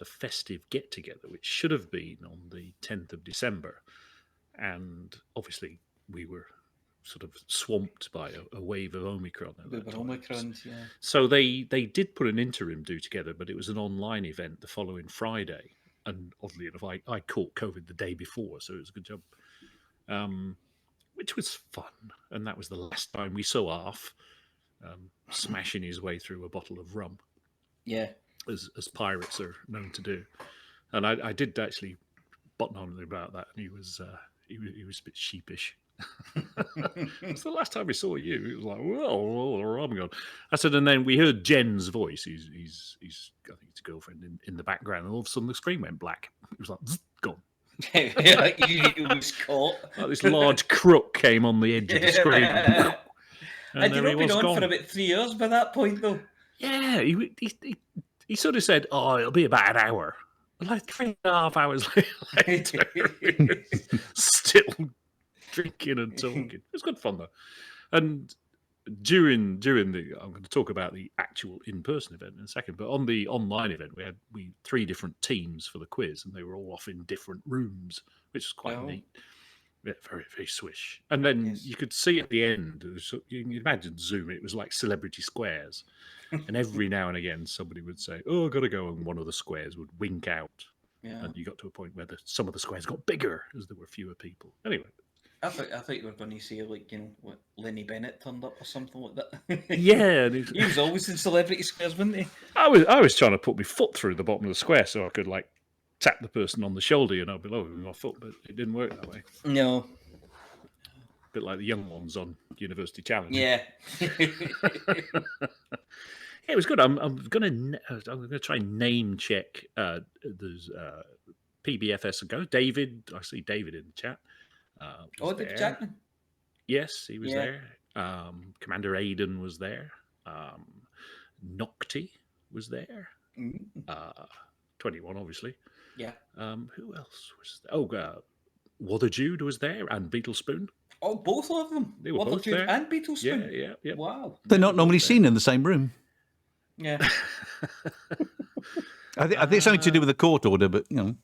festive get together, which should have been on the 10th of December, and obviously we were sort of swamped by a wave of Omicron. At that time. Omicrons, yeah. So they did put an interim do together, but it was an online event the following Friday, and oddly enough, I caught COVID the day before, so it was a good job. Which was fun, and that was the last time we saw Arf smashing his way through a bottle of rum. Yeah. As pirates are known to do. And I did actually button on him about that, and he was a bit sheepish. It's the last time we saw you. He was like, well, the rum gone. I said, and then we heard Jen's voice. He's I think it's a girlfriend in the background, and all of a sudden the screen went black. It was like, gone. He was caught. Like this large crook came on the edge of the screen. And And you've there he been was on gone. for about 3 years by that point, though. Yeah, he sort of said, "Oh, it'll be about an hour." Like 3.5 hours later, he was still drinking and talking. It was good fun though. And during the, I'm going to talk about the actual in-person event in a second. But on the online event, we had 3 different teams for the quiz, and they were all off in different rooms, which was quite neat. Yeah, very, very swish. And then you could see at the end, you can imagine Zoom, it was like celebrity squares. And every now and again, somebody would say, "Oh, I've got to go," and one of the squares would wink out. Yeah. And you got to a point where some of the squares got bigger as there were fewer people. Anyway. I thought you were going to say, like, what, Lenny Bennett turned up or something like that. Yeah. He was always in celebrity squares, wasn't he? I was trying to put my foot through the bottom of the square so I could, like, tap the person on the shoulder, below with my foot, but it didn't work that way. No. A bit like the young ones on University Challenge. Yeah. It was good. I'm going to try and name check. There's PBFS ago. David, I see David in the chat. David Jackman. Yes, he was there. Commander Aiden was there. Nocti was there. 21, obviously. Yeah. Who else was there? Oh, Wotherjude was there, and Beetlespoon. Oh, both of them. They were both there. And Beetlespoon. Yeah. Wow. They're not normally seen in the same room. Yeah. I think it's something to do with the court order, but And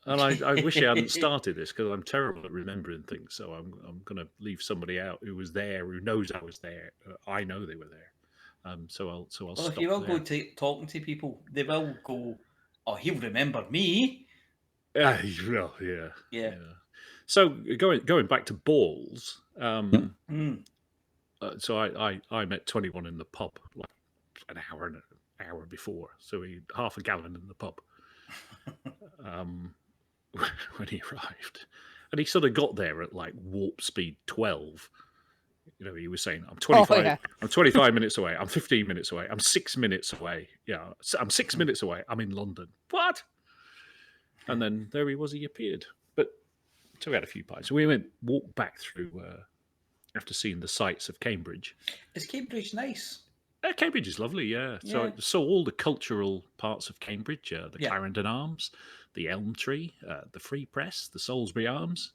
I wish I hadn't started this because I'm terrible at remembering things. So I'm going to leave somebody out who was there, who knows I was there. I know they were there. So I'll Well, stop if you will there. go talking to people, they will go, "Oh, he'll remember me." Yeah. So going back to balls. So I met 21 in the pub like an hour before. So he had half a gallon in the pub. When he arrived, and he sort of got there at like warp speed 12. He was saying, "I'm 25. yeah. I'm 25 minutes away. I'm 15 minutes away. I'm 6 minutes away. Yeah, I'm 6 minutes away. I'm in London. What?" And then there he was. He appeared. But so we had a few pints. So we walked back through after seeing the sights of Cambridge. Is Cambridge nice? Cambridge is lovely, yeah. So I saw all the cultural parts of Cambridge, the Clarendon Arms, the Elm Tree, the Free Press, the Salisbury Arms.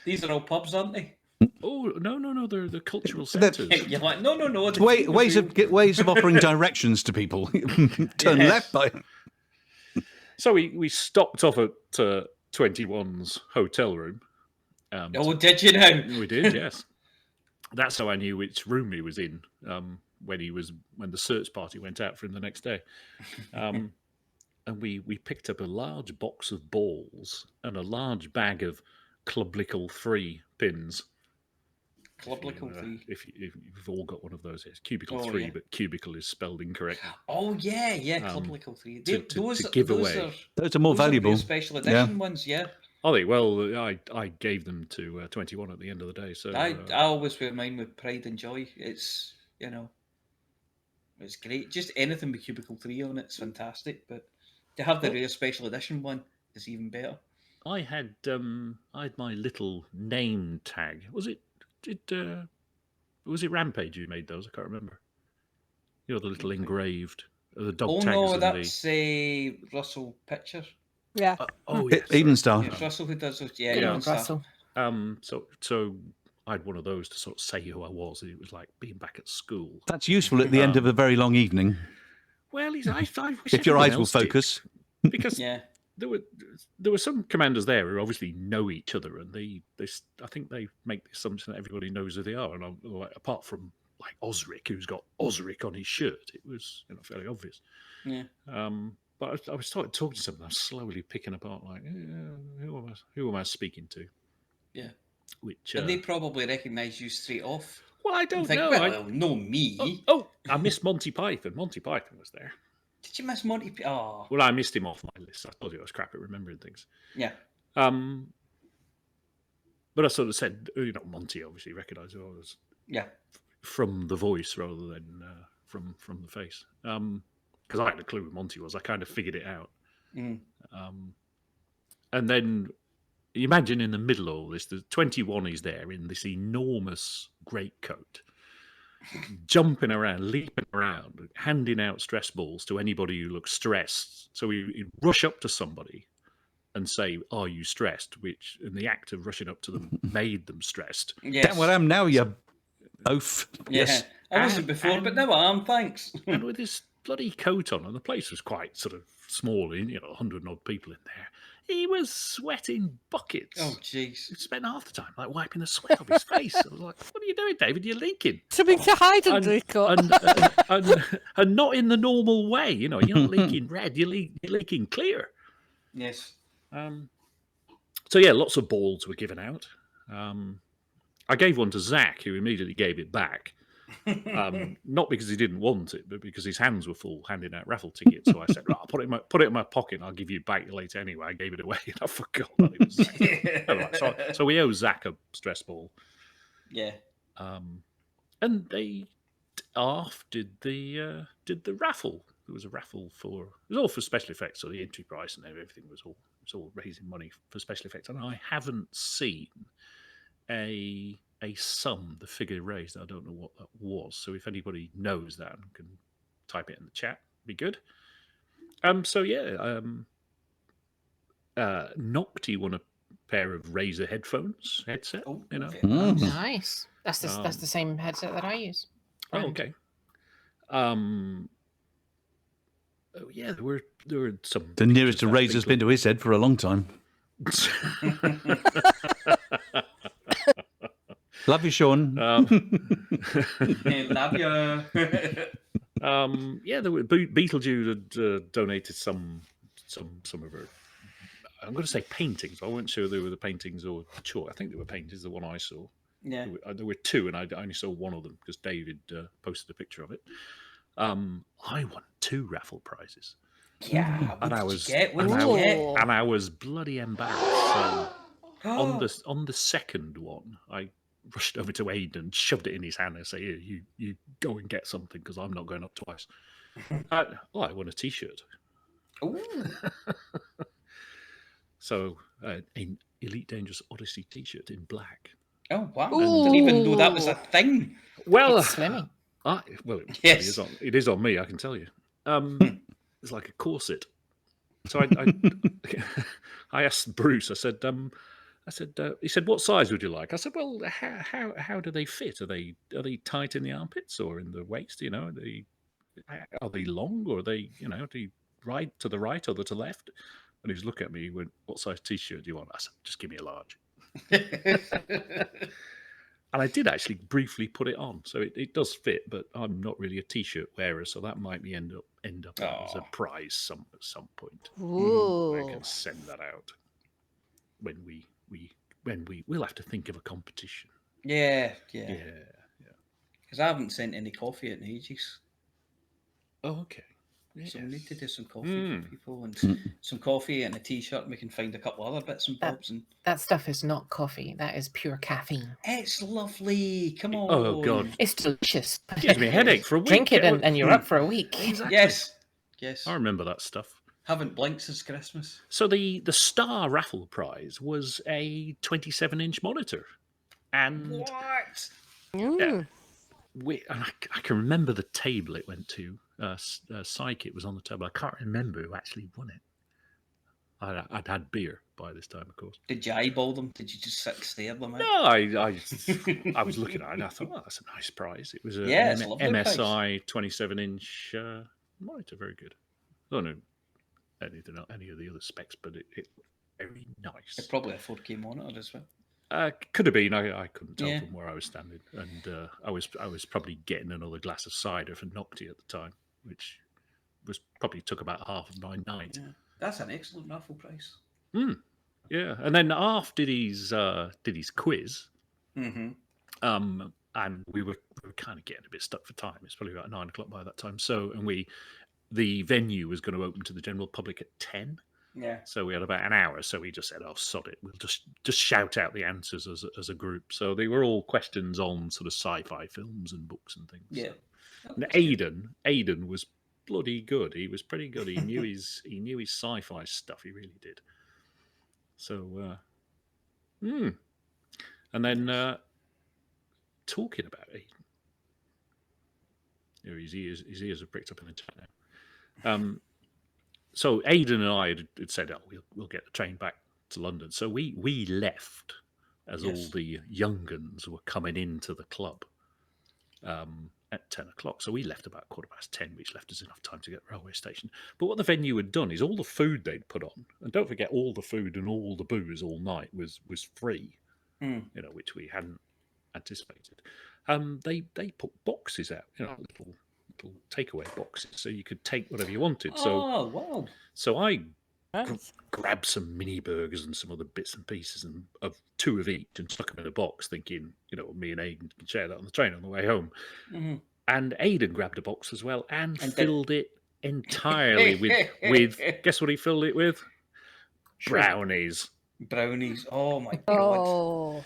These are all pubs, aren't they? Oh, no, they're the cultural centres. You're like, no. ways of offering directions to people. Turn left by. So we stopped off at 21's hotel room. Did you now? We did, yes. That's how I knew which room he was in when the search party went out for him the next day. And we picked up a large box of balls and a large bag of Clublical 3 pins. Clublical 3. If you've all got one of those, it's Cubicle 3, but cubicle is spelled incorrectly. Oh yeah, Clublical 3. To give away. Those are more valuable. Are special edition ones, yeah. Are they? Well, I gave them to 21 at the end of the day. So I always wear mine with pride and joy. It's it's great. Just anything with Cubicle 3 on it's fantastic. But to have the rare special edition one is even better. I had my little name tag. Was it Rampage you made those? I can't remember. You know, the little engraved the dog tags. No, and that's Russell Picture. Yeah. Even Star. It's Russell who does those. Yeah, Good Even old Star. Russell. So I had one of those to sort of say who I was. It was like being back at school. That's useful at the end of a very long evening. Well, I wish if your everyone eyes will else did, focus. because there were some commanders there who obviously know each other, and they I think they make the assumption that everybody knows who they are. And I'm, like, apart from like Osric, who's got Osric on his shirt, it was fairly obvious. Yeah. But I started talking to someone. I was slowly picking apart, like, who am I speaking to? Yeah. Which and they probably recognise you straight off. Well, I don't know. Well, know me. Oh, I missed Monty Python. Monty Python was there. Did you miss Monty Python? Oh. Well, I missed him off my list. I told you I was crap at remembering things. Yeah. But I sort of said, Monty obviously recognised who I was. Yeah. From the voice rather than from the face. Because I had a clue who Monty was. I kind of figured it out. Mm. And then imagine in the middle of all this, the 21 is there in this enormous greatcoat, jumping around, leaping around, handing out stress balls to anybody who looks stressed. So he'd rush up to somebody and say, "Are you stressed?" Which, in the act of rushing up to them, made them stressed. Yes. Damn what I am now, you oaf. Yeah. Yes. I wasn't before, but now I am, thanks. And with this bloody coat on, and the place was quite sort of small, 100 odd people in there. He was sweating buckets. Oh, jeez. He spent half the time like wiping the sweat off his face. I was like, "What are you doing, David? You're leaking." Something to hide under it, and not in the normal way. You're not leaking red. You're leaking clear. Yes. So yeah, lots of balls were given out. I gave one to Zach, who immediately gave it back. Not because he didn't want it, but because his hands were full handing out raffle tickets. So I said, "Right, I'll put it in my pocket and I'll give you back later anyway." I gave it away and I forgot that it was Zach. Right, so we owe Zach a stress ball. Yeah. And they did the raffle. There was a raffle it was all for special effects, so the entry price and everything was all raising money for special effects. And I haven't seen a sum, the figure raised. I don't know what that was. So if anybody knows that and can type it in the chat, be good. Nocty won a pair of Razer headset. Oh, Nice. That's the same headset that I use. Oh, okay. Yeah, there were some. The nearest a Razor's been to his head for a long time. Love you, Sean. Love you. Yeah, there were Beetlejuice had donated some of her. I'm going to say paintings. I wasn't sure they were the paintings or chalk. I think they were paintings. The one I saw. Yeah. There were two, and I only saw one of them because David posted a picture of it. I won 2 raffle prizes. Yeah. And I was bloody embarrassed. So on the second one, I rushed over to Aidan, shoved it in his hand, and said, "Here, you go and get something because I'm not going up twice." I won a T-shirt. Ooh. So an Elite Dangerous Odyssey T-shirt in black. Oh wow! I didn't even know that was a thing. Well, it's slimming. Yes. It is on me. I can tell you. It's like a corset. So I asked Bruce. I said, he said, "What size would you like?" I said, "Well, how do they fit? Are they tight in the armpits or in the waist? Are they long or are they do you ride to the right or to the left?" And he was looking at me. He went, "What size T-shirt do you want?" I said, "Just give me a large." And I did actually briefly put it on, so it does fit. But I'm not really a T-shirt wearer, so that might be end up as a prize at some point. Ooh. I can send that out when we'll have to think of a competition. Yeah. Because I haven't sent any coffee in ages. Oh, okay. So we need to do some coffee for people and some coffee and a T-shirt. And we can find a couple other bits and bobs. That stuff is not coffee. That is pure caffeine. It's lovely. Come on. Oh God, it's delicious. It gives me a headache for a week. Drink it and you're up for a week. Exactly. Yes. I remember that stuff. Haven't blinked since Christmas. So the star raffle prize was a 27-inch monitor, and what? Yeah, I can remember the table it went to. Psychic was on the table. I can't remember who actually won it. I'd had beer by this time, of course. Did you eyeball them? Did you just sit and stare them out? No, I was looking at it and I thought, that's a nice prize. It was a MSI 27-inch monitor, very good. I don't know any of the other specs, but it very nice. It's probably a 4K monitor as well. Could have been. I couldn't tell from where I was standing, and I was probably getting another glass of cider for Nocti at the time, which probably took about half of my night. Yeah. That's an excellent raffle price. Yeah, and then Arf did his quiz, Mm-hmm. and we were kind of getting a bit stuck for time. It's probably about 9 o'clock by that time. So, the venue was going to open to the general public at 10. Yeah. So we had about an hour. So we just said, "Oh, sod it, we'll just shout out the answers as a group." So they were all questions on sort of sci-fi films and books and things. Yeah. So. And Aidan was bloody good. He was pretty good. He knew his sci-fi stuff. He really did. So, and then talking about Aidan, his ears are pricked up in the chat now. So Aidan and I had said, "Oh, we'll get the train back to London." So we left as all the young uns were coming into the club at 10 o'clock. So we left about 10:15, which left us enough time to get to the railway station. But what the venue had done is all the food they'd put on, and don't forget, all the food and all the booze all night was free, which we hadn't anticipated. They put boxes out, little takeaway boxes, so you could take whatever you wanted. Oh, wow. So I grabbed some mini burgers and some other bits and pieces of 2 of each and stuck them in a box, thinking, me and Aidan can share that on the train on the way home. Mm-hmm. And Aidan grabbed a box as well and filled it entirely with guess what he filled it with? Brownies. Brownies. Oh my god. Oh.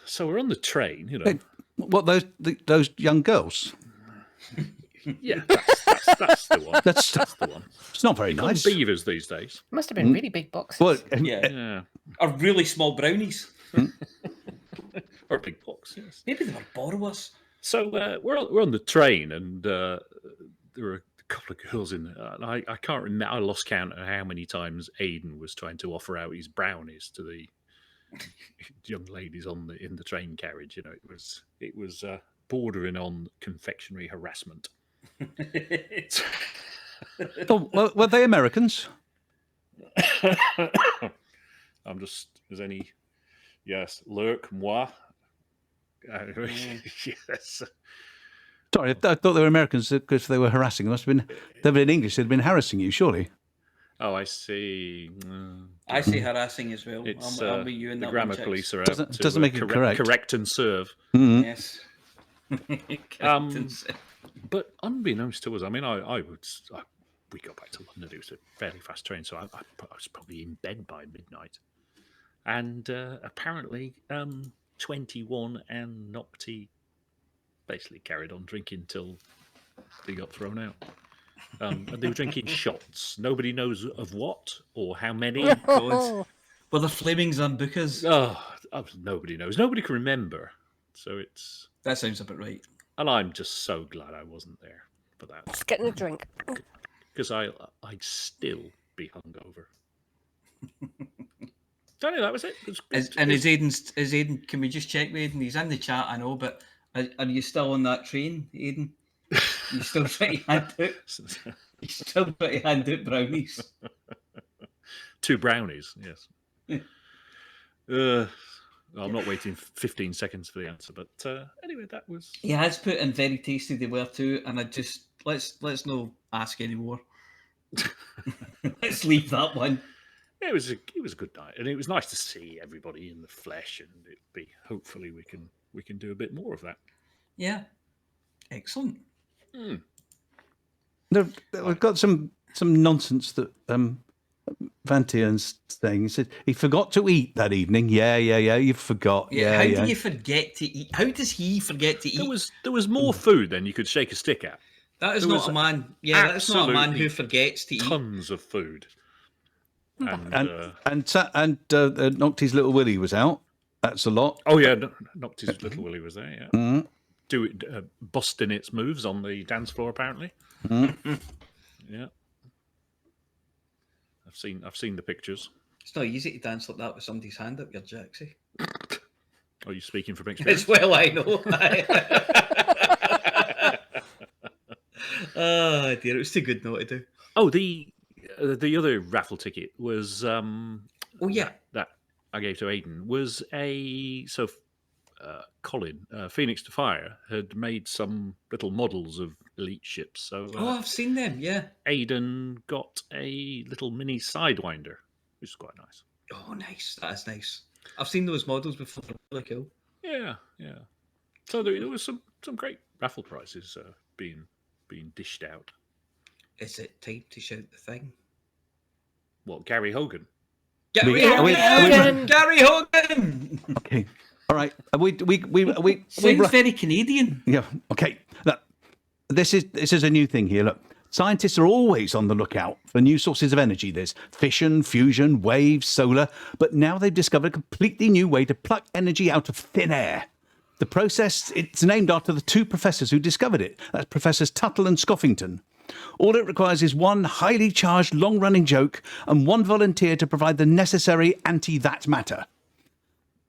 So we're on the train, Hey, what, those young girls? Yeah, that's the one. That's the one. It's not very nice. Beavers these days. Must have been really big boxes. Well, yeah. Or really small brownies. Or a big box, yes. Maybe they were borrowers. So we're on the train, and there were a couple of girls in there. And I can't remember. I lost count of how many times Aidan was trying to offer out his brownies to the young ladies in the train carriage. It was bordering on confectionery harassment. well, were they Americans? I'm just as any. Yes, lurk moi. Yes. Sorry, I thought they were Americans because they were harassing. They must have been. They've been English. They'd been harassing you, surely. Oh, I see. I say harassing as well. It's I'll be you in the that grammar one, police are out doesn't make it correct. Correct and serve. Mm-hmm. Yes. But unbeknownst to us, I mean, we got back to London. It was a fairly fast train, so I was probably in bed by midnight. And apparently, 21 and Nocti basically carried on drinking till they got thrown out. And they were drinking shots. Nobody knows of what or how many. Were the Flemings and Bookers? Oh, nobody knows. Nobody can remember. So that sounds about right. And I'm just so glad I wasn't there for that. Just getting a drink. Because I'd still be hungover. Tell you, that was it. Is Aidan? Can we just check with Aidan? He's in the chat, I know, but are you still on that train, Aidan? You still trying to hand out? You still trying to hand out brownies? 2 brownies, yes. I'm not waiting 15 seconds for the answer, but anyway, that was. He has put in very tasty they were too, and I just let's not ask anymore. Let's leave that one. It was a good night, and it was nice to see everybody in the flesh, and hopefully we can do a bit more of that. Yeah, excellent. We've got some nonsense that Vantian's saying. He said he forgot to eat that evening. Yeah, you forgot. Yeah, how do you forget to eat? How does he forget to eat? There was more food than you could shake a stick at. That is There not was a man. Yeah, that's not a man who absolutely forgets to eat. Tons of food. And Nocty's Little Willy was out. That's a lot. oh yeah, Nocty's Little Willy was there. Yeah, Mm. busting its moves on the dance floor. Apparently. Mm. Yeah. I've seen the pictures. It's not easy to dance like that with somebody's hand up your jacksie. Are you speaking from experience? As well, I know. Oh dear, it was too good not to do. Oh, the other raffle ticket was oh yeah, that I gave to Aidan was Colin Phoenix to Fire had made some little models of elite ships. So I've seen them. Yeah, Aidan got a little mini Sidewinder, which is quite nice. Oh, nice. That is nice. I've seen those models before. They're really cool. Yeah. So there was some great raffle prizes being dished out. Is it time to shout the thing? What, Gary Hogan? Gary Hogan! Gary Hogan! Okay. All right. We Sounds very Canadian. Yeah. Okay. Look, this is a new thing here. Look, scientists are always on the lookout for new sources of energy. There's fission, fusion, waves, solar, but now they've discovered a completely new way to pluck energy out of thin air. The process, it's named after the two professors who discovered it. That's Professors Tuttle and Scoffington. All it requires is one highly charged, long-running joke and one volunteer to provide the necessary anti-that matter.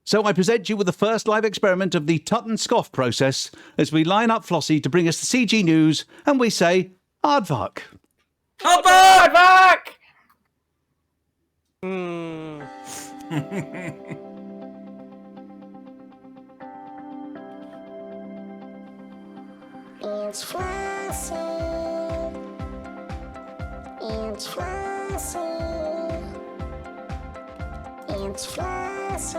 So I present you with the first live experiment of the Tut and Scoff process as we line up Flossy to bring us the CG news, and we say, Aardvark. Aardvark! It's Flossy. It's Flossy. It's Flossy.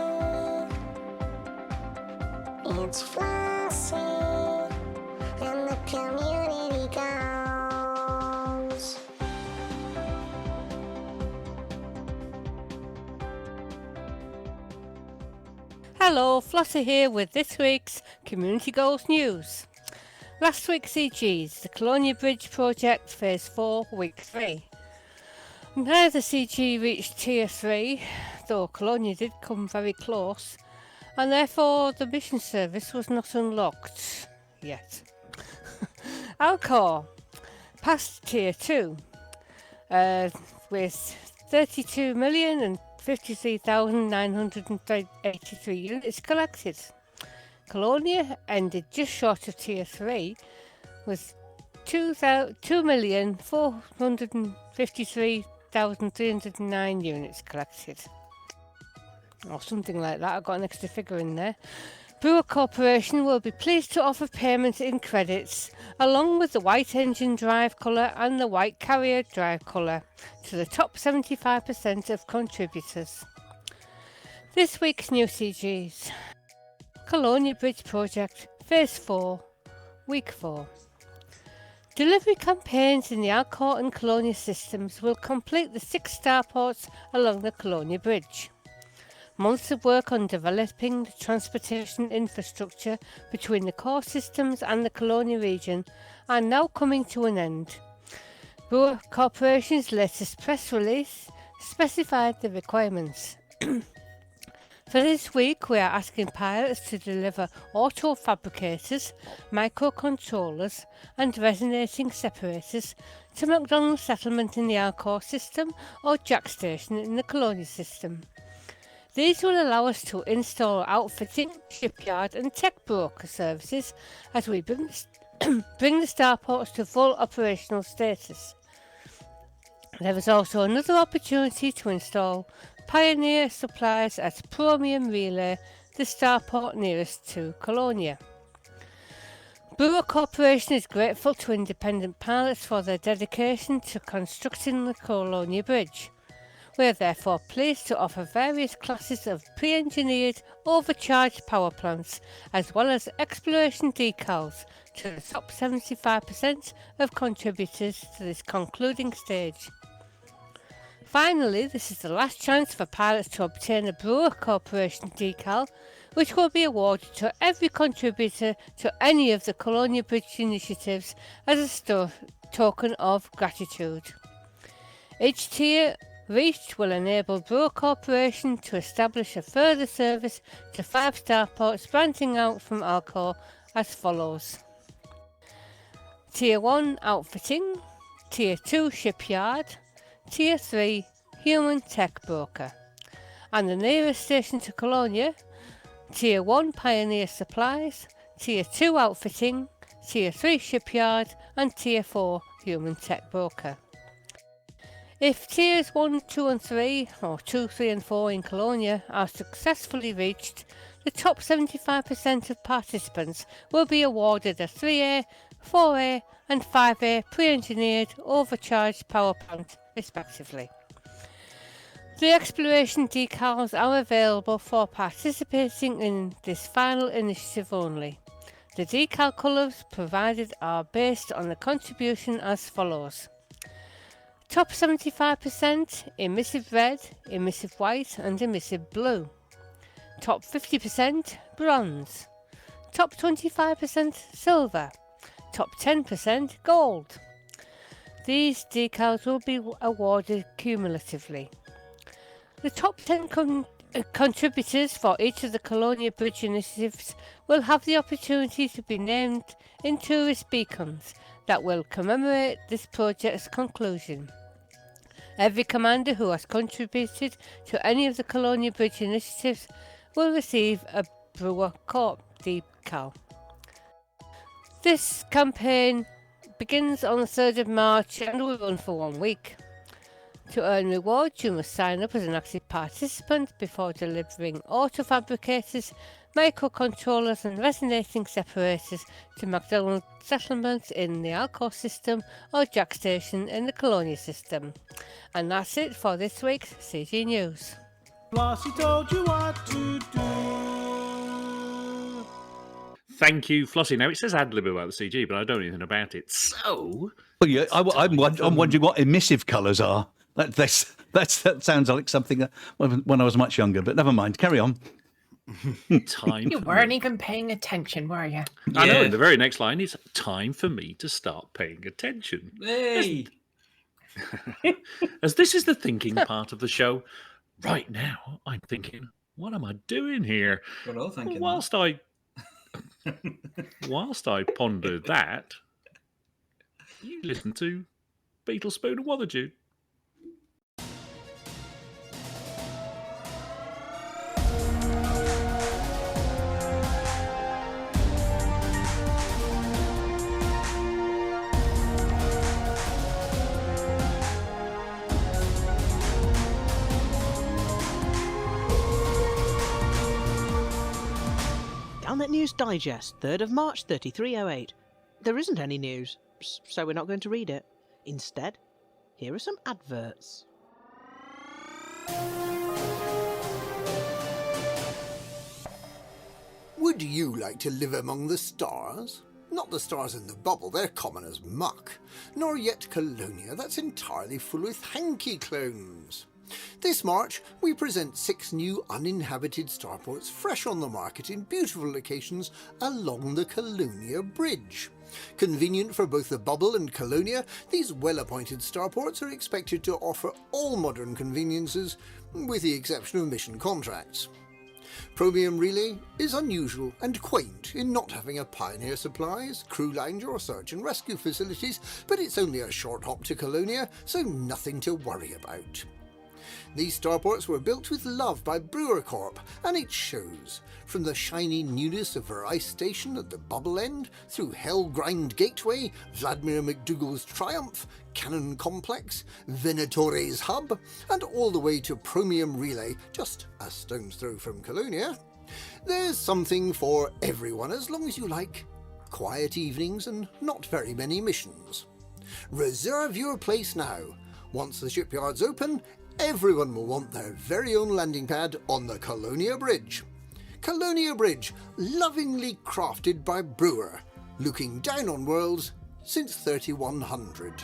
It's Flossy. And the community goes. Hello, Flossy here with this week's Community Goals News. Last week's CGs, the Colonia Bridge Project Phase 4, Week 3. Now the CG reached Tier 3, though Colonia did come very close, and therefore the mission service was not unlocked yet. Alcor passed Tier 2 with 32,053,983 units collected. Colonia ended just short of Tier 3 with 2,453,309 units collected. Or something like that. I got an extra figure in there. Brewer Corporation will be pleased to offer payment in credits along with the white engine drive colour and the white carrier drive colour to the top 75% of contributors. This week's new CGs. Colonia Bridge Project Phase 4, Week 4. Delivery campaigns in the Alcor and Colonia systems will complete the 6 starports along the Colonia Bridge. Months of work on developing the transportation infrastructure between the core systems and the Colonia region are now coming to an end. Brewer Corporation's latest press release specified the requirements. For this week, we are asking pilots to deliver auto fabricators, microcontrollers and resonating separators to McDonald's settlement in the Alcor system or Jack Station in the Colonia system. These will allow us to install outfitting, shipyard and tech broker services as we bring the starports to full operational status. There is also another opportunity to install Pioneer supplies at Chromium Relay, the starport nearest to Colonia. Brewer Corporation is grateful to independent pilots for their dedication to constructing the Colonia Bridge. We are therefore pleased to offer various classes of pre-engineered overcharged power plants as well as exploration decals to the top 75% of contributors to this concluding stage. Finally, this is the last chance for pilots to obtain a Brewer Corporation decal which will be awarded to every contributor to any of the Colonia Bridge initiatives as a token of gratitude. Each tier reached will enable Brewer Corporation to establish a further service to 5 starports branching out from Alcor as follows. Tier 1 Outfitting, Tier 2 Shipyard, Tier 3 Human Tech Broker. And the nearest station to Colonia, Tier 1 Pioneer Supplies, Tier 2 Outfitting, Tier 3 Shipyard and Tier 4 Human Tech Broker. If Tiers 1, 2 and 3, or 2, 3 and 4 in Colonia are successfully reached, the top 75% of participants will be awarded a 3A, 4A and 5A pre-engineered overcharged power plant respectively. The exploration decals are available for participating in this final initiative only. The decal colours provided are based on the contribution as follows. Top 75% emissive red, emissive white and emissive blue. Top 50% bronze. Top 25% silver. Top 10% gold. These decals will be awarded cumulatively. The top 10 contributors for each of the Colonia Bridge initiatives will have the opportunity to be named in tourist beacons that will commemorate this project's conclusion. Every commander who has contributed to any of the Colonia Bridge initiatives will receive a Brewer Corp decal. This campaign begins on the 3rd of March and will run for 1 week. To earn rewards, you must sign up as an active participant before delivering auto-fabricators, microcontrollers and resonating separators to McDonald's settlements in the Alcor system or Jack Station in the Colonia system. And that's it for this week's CG News. Flossy told you what to do. Thank you, Flossy. Now, it says ad-lib about the CG, but I don't know anything about it. So... Well, yeah, I'm wondering what emissive colours are. That sounds like something when I was much younger, but never mind. Carry on. Time. You weren't even paying attention, were you? I know, and the very next line is time for me to start paying attention. Hey! As this is the thinking part of the show, right now I'm thinking, what am I doing here? We're all thinking whilst I ponder that, you listen to Beetle Spoon and Wotherdew. Galnet News Digest, 3rd of March 3308. There isn't any news, so we're not going to read it. Instead, here are some adverts. Would you like to live among the stars? Not the stars in the bubble, they're common as muck. Nor yet Colonia, that's entirely full with hanky clones. This March, we present 6 new uninhabited starports fresh on the market in beautiful locations along the Colonia Bridge. Convenient for both the bubble and Colonia, these well-appointed starports are expected to offer all modern conveniences, with the exception of mission contracts. Chromium Relay is unusual and quaint in not having a Pioneer Supplies, crew lounge or search and rescue facilities, but it's only a short hop to Colonia, so nothing to worry about. These starports were built with love by Brewer Corp, and it shows. From the shiny newness of her ice station at the bubble end, through Hellgrind Gateway, Vladimir McDougall's Triumph, Cannon Complex, Venature's Hub, and all the way to Chromium Relay, just a stone's throw from Colonia. There's something for everyone as long as you like quiet evenings and not very many missions. Reserve your place now. Once the shipyard's open, everyone will want their very own landing pad on the Colonia Bridge. Colonia Bridge, lovingly crafted by Brewer, looking down on worlds since 3100.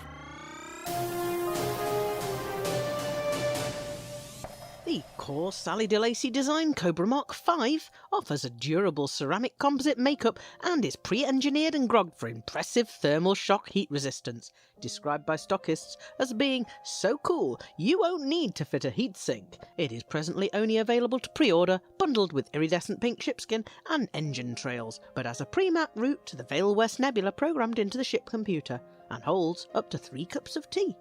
The core Sally DeLacy design Cobra Mark V offers a durable ceramic composite makeup and is pre-engineered and grogged for impressive thermal shock heat resistance, described by stockists as being so cool you won't need to fit a heatsink. It is presently only available to pre-order, bundled with iridescent pink shipskin and engine trails, but has a pre-map route to the Vale West Nebula programmed into the ship computer, and holds up to 3 cups of tea.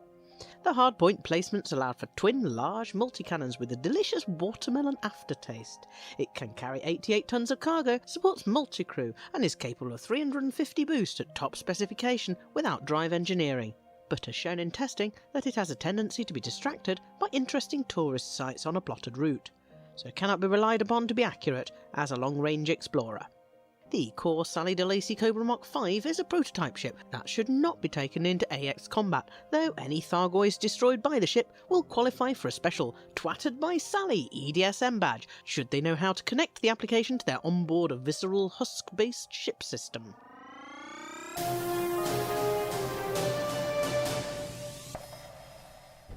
The hardpoint placements allowed for twin large multi-cannons with a delicious watermelon aftertaste. It can carry 88 tons of cargo, supports multi-crew, and is capable of 350 boost at top specification without drive engineering, but has shown in testing that it has a tendency to be distracted by interesting tourist sites on a plotted route, so cannot be relied upon to be accurate as a long-range explorer. The core Sally DeLacy Cobra Mark V is a prototype ship that should not be taken into AX combat, though any Thargoids destroyed by the ship will qualify for a special Twatted by Sally EDSM badge, should they know how to connect the application to their onboard visceral husk-based ship system.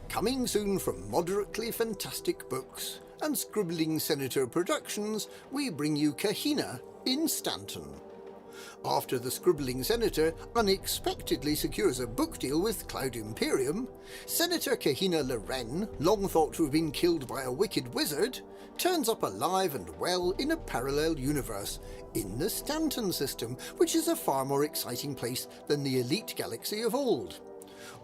Coming soon from Moderately Fantastic Books and Scribbling Senator Productions, we bring you Kahina in Stanton. After the Scribbling Senator unexpectedly secures a book deal with Cloud Imperium, Senator Kahina Loren, long thought to have been killed by a wicked wizard, turns up alive and well in a parallel universe, in the Stanton system, which is a far more exciting place than the elite galaxy of old.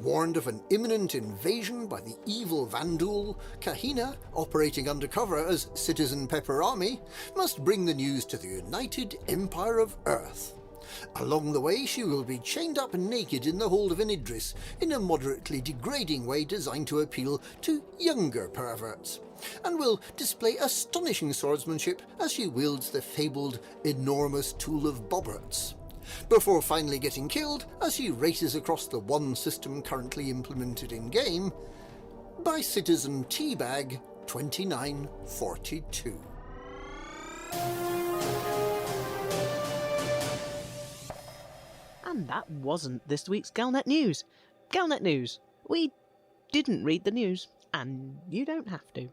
Warned of an imminent invasion by the evil Vandul, Kahina, operating undercover as Citizen Pepper Army, must bring the news to the United Empire of Earth. Along the way, she will be chained up naked in the hold of an Idris, in a moderately degrading way designed to appeal to younger perverts, and will display astonishing swordsmanship as she wields the fabled enormous tool of Bobberts, before finally getting killed as she races across the one system currently implemented in-game by Citizen Teabag 2942. And that wasn't this week's Galnet News. Galnet News. We didn't read the news, and you don't have to.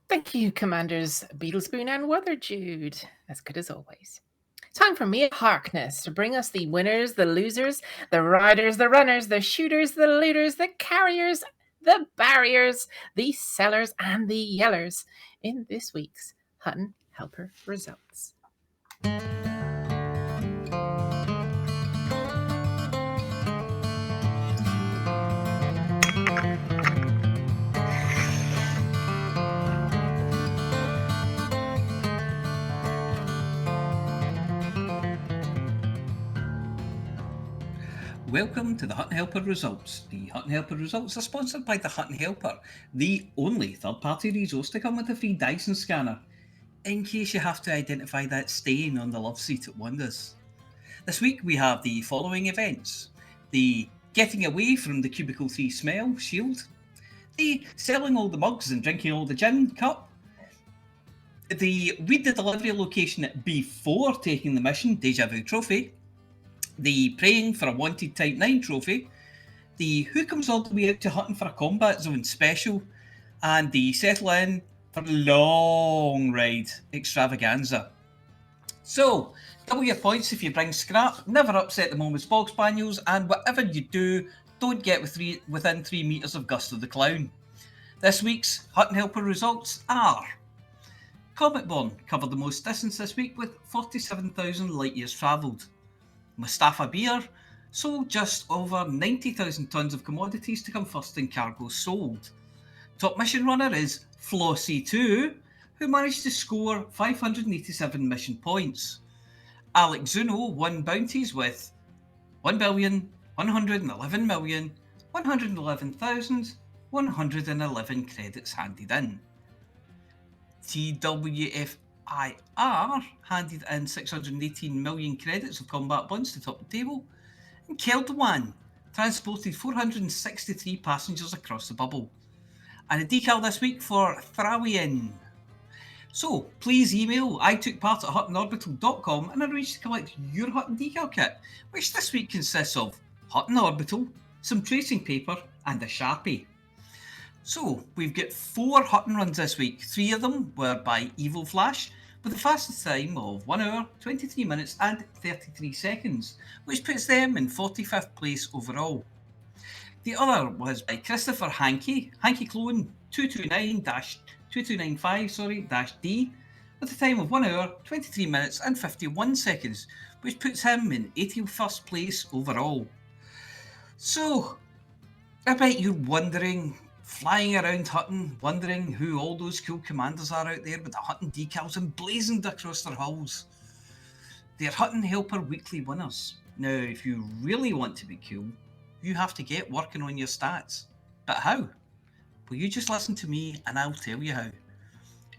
Thank you, Commanders Beetlespoon and Weatherjude. That's good as always. Time for Mia Harkness to bring us the winners, the losers, the riders, the runners, the shooters, the looters, the carriers, the barriers, the sellers, and the yellers in this week's Hutton Helper results. Welcome to the Hutton Helper results. The Hutton Helper results are sponsored by the Hutton Helper, the only third-party resource to come with a free Dyson scanner, in case you have to identify that stain on the love seat at Wonders. This week we have the following events: the Getting Away from the Cubicle 3 Smell Shield, the Selling All the Mugs and Drinking All the Gin Cup, the Read the Delivery Location Before Taking the Mission Deja Vu Trophy, the Praying for a Wanted Type 9 trophy, the Who Comes All the Way Out to Hutton for a Combat Zone special, and the Settle In for a Long Ride extravaganza. So, double your points if you bring scrap, never upset the moment's bog spaniels, and whatever you do, don't get within 3 metres of Gusto the Clown. This week's Hutton Helper results are: Cometborn covered the most distance this week with 47,000 light years travelled. Mustafa Beer sold just over 90,000 tonnes of commodities to come first in cargoes sold. Top mission runner is Flossy 2, who managed to score 587 mission points. Alex Zuno won bounties with 1,111,111,111 credits handed in. TWF IR handed in 618 million credits of combat bonds to top the table, and Keldawan transported 463 passengers across the bubble. And a decal this week for Thrawian. So please email itookpart@huttonorbital.com and arrange to collect your Hutton decal kit, which this week consists of Hutton Orbital, some tracing paper and a Sharpie. So we've got 4 Hutton runs this week. 3 of them were by Evil Flash, with the fastest time of 1 hour, 23 minutes and 33 seconds, which puts them in 45th place overall. The other was by Christopher Hankey Clone 229-2295-D, with a time of 1 hour, 23 minutes and 51 seconds, which puts him in 81st place overall. So, I bet you're wondering, flying around Hutton, wondering who all those cool commanders are out there with the Hutton decals emblazoned across their hulls. They're Hutton Helper Weekly winners. Now, if you really want to be cool, you have to get working on your stats. But how? Well, you just listen to me and I'll tell you how.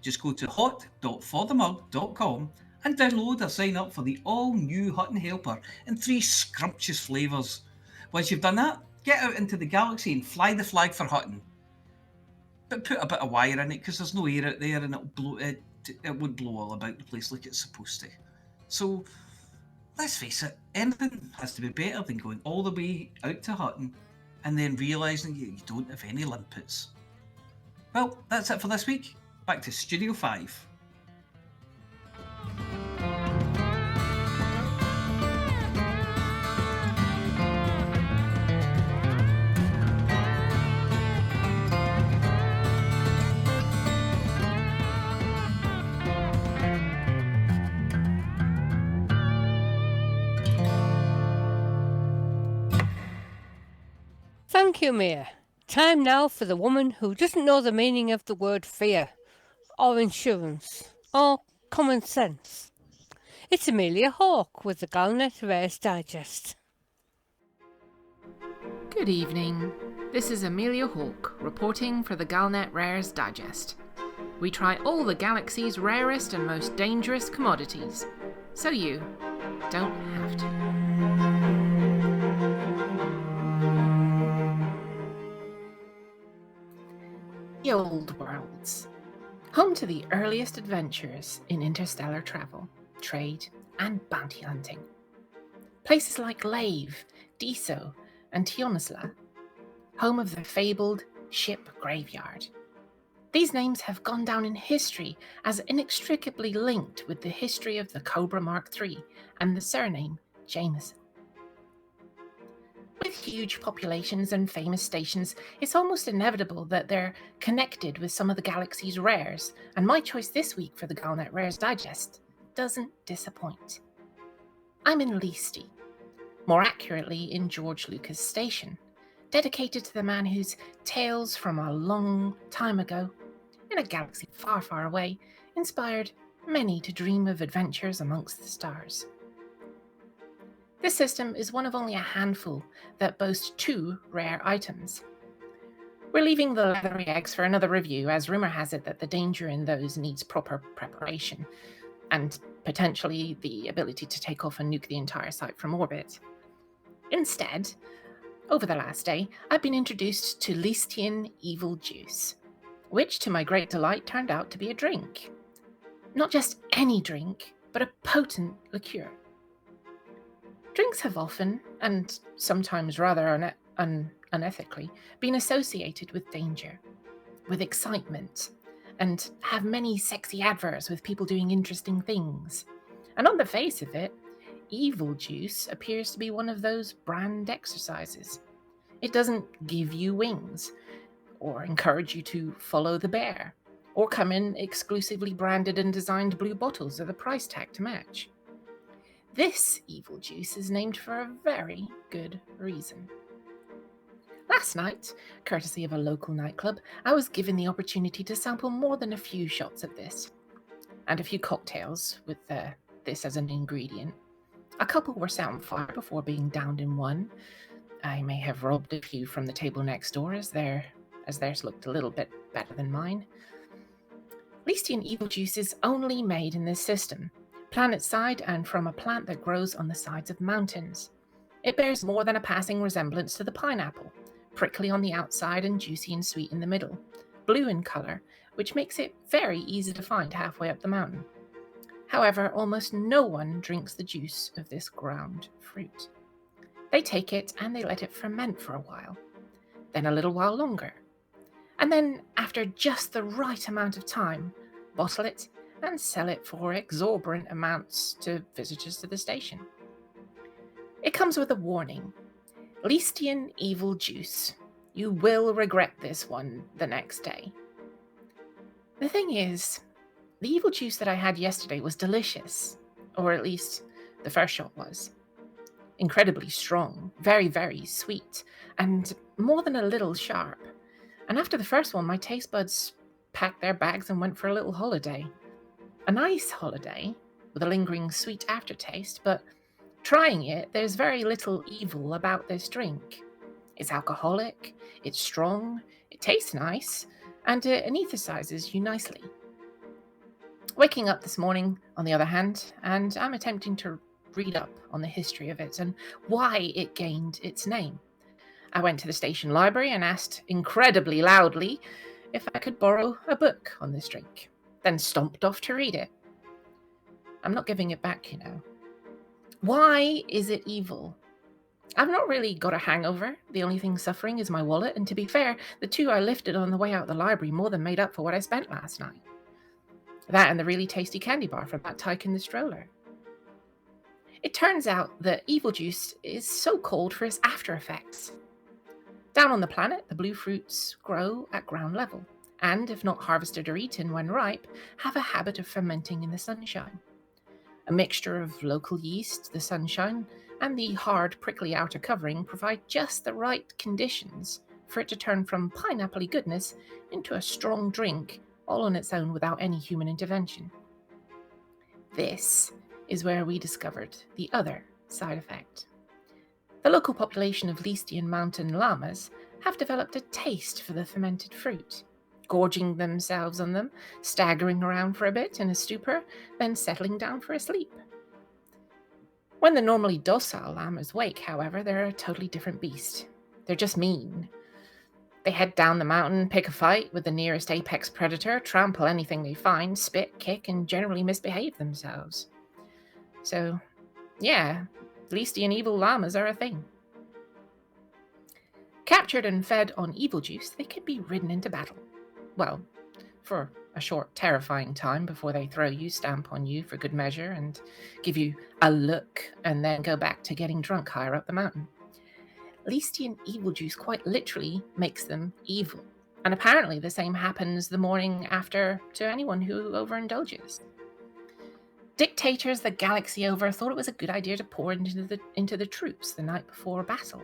Just go to hot.forthemug.com and download or sign up for the all-new Hutton Helper in 3 scrumptious flavours. Once you've done that, get out into the galaxy and fly the flag for Hutton. But put a bit of wire in it because there's no air out there and it would blow all about the place like it's supposed to. So, let's face it, anything has to be better than going all the way out to Hutton and then realising you don't have any limpets. Well, that's it for this week. Back to Studio 5. Thank you, Mia. Time now for the woman who doesn't know the meaning of the word fear, or insurance, or common sense. It's Amelia Hawke with the Galnet Rares Digest. Good evening. This is Amelia Hawke reporting for the Galnet Rares Digest. We try all the galaxy's rarest and most dangerous commodities, so you don't have to. The Old Worlds, home to the earliest adventures in interstellar travel, trade, and bounty hunting. Places like Lave, Deso, and Tionisla, home of the fabled ship graveyard. These names have gone down in history as inextricably linked with the history of the Cobra Mark III and the surname Jameson. With huge populations and famous stations, it's almost inevitable that they're connected with some of the galaxy's rares, and my choice this week for the Galnet Rares Digest doesn't disappoint. I'm in Leasty, more accurately in George Lucas Station, dedicated to the man whose tales from a long time ago, in a galaxy far, far away, inspired many to dream of adventures amongst the stars. This system is one of only a handful that boast 2 rare items. We're leaving the leathery eggs for another review, as rumour has it that the danger in those needs proper preparation, and potentially the ability to take off and nuke the entire site from orbit. Instead, over the last day, I've been introduced to Leastian Evil Juice, which to my great delight turned out to be a drink. Not just any drink, but a potent liqueur. Drinks have often, and sometimes rather unethically, been associated with danger, with excitement, and have many sexy adverts with people doing interesting things. And on the face of it, Evil Juice appears to be one of those brand exercises. It doesn't give you wings, or encourage you to follow the bear, or come in exclusively branded and designed blue bottles with a price tag to match. This Evil Juice is named for a very good reason. Last night, courtesy of a local nightclub, I was given the opportunity to sample more than a few shots of this, and a few cocktails with this as an ingredient. A couple were set on fire before being downed in one. I may have robbed a few from the table next door, as theirs looked a little bit better than mine. Leastian evil juice is only made in this system, planet-side and from a plant that grows on the sides of mountains. It bears more than a passing resemblance to the pineapple, prickly on the outside and juicy and sweet in the middle, blue in colour, which makes it very easy to find halfway up the mountain. However, almost no one drinks the juice of this ground fruit. They take it and they let it ferment for a while, then a little while longer, and then, after just the right amount of time, bottle it and sell it for exorbitant amounts to visitors to the station. It comes with a warning. Leastian evil juice. You will regret this one the next day. The thing is, the evil juice that I had yesterday was delicious, or at least the first shot was. Incredibly strong, very, very sweet, and more than a little sharp. And after the first one, my taste buds packed their bags and went for a little holiday. A nice holiday, with a lingering sweet aftertaste, but trying it, there's very little evil about this drink. It's alcoholic, it's strong, it tastes nice, and it anesthetizes you nicely. Waking up this morning, on the other hand, and I'm attempting to read up on the history of it and why it gained its name. I went to the station library and asked incredibly loudly if I could borrow a book on this drink, then stomped off to read it. I'm not giving it back, you know. Why is it evil? I've not really got a hangover. The only thing suffering is my wallet, and to be fair, the two I lifted on the way out of the library more than made up for what I spent last night. That and the really tasty candy bar from that tyke in the stroller. It turns out that evil juice is so called for its after effects. Down on the planet, the blue fruits grow at ground level, and if not harvested or eaten when ripe, have a habit of fermenting in the sunshine. A mixture of local yeast, the sunshine, and the hard, prickly outer covering provide just the right conditions for it to turn from pineapple-y goodness into a strong drink, all on its own without any human intervention. This is where we discovered the other side effect. The local population of Leastian mountain llamas have developed a taste for the fermented fruit, gorging themselves on them, staggering around for a bit in a stupor, then settling down for a sleep. When the normally docile llamas wake, however, they're a totally different beast. They're just mean. They head down the mountain, pick a fight with the nearest apex predator, trample anything they find, spit, kick, and generally misbehave themselves. So, yeah, Leastian evil llamas are a thing. Captured and fed on evil juice, they can be ridden into battle. Well, for a short, terrifying time before they throw you, stamp on you for good measure, and give you a look, and then go back to getting drunk higher up the mountain. Leastian evil juice quite literally makes them evil, and apparently the same happens the morning after to anyone who overindulges. Dictators the galaxy over thought it was a good idea to pour into the troops the night before a battle,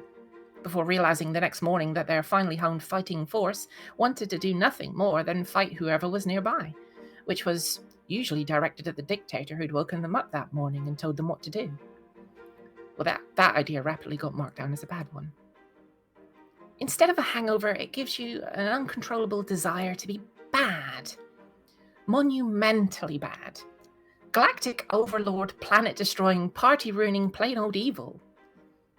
before realizing the next morning that their finely honed fighting force wanted to do nothing more than fight whoever was nearby, which was usually directed at the dictator who'd woken them up that morning and told them what to do. Well, that idea rapidly got marked down as a bad one. Instead of a hangover, it gives you an uncontrollable desire to be bad. Monumentally bad. Galactic overlord, planet-destroying, party-ruining, plain old evil.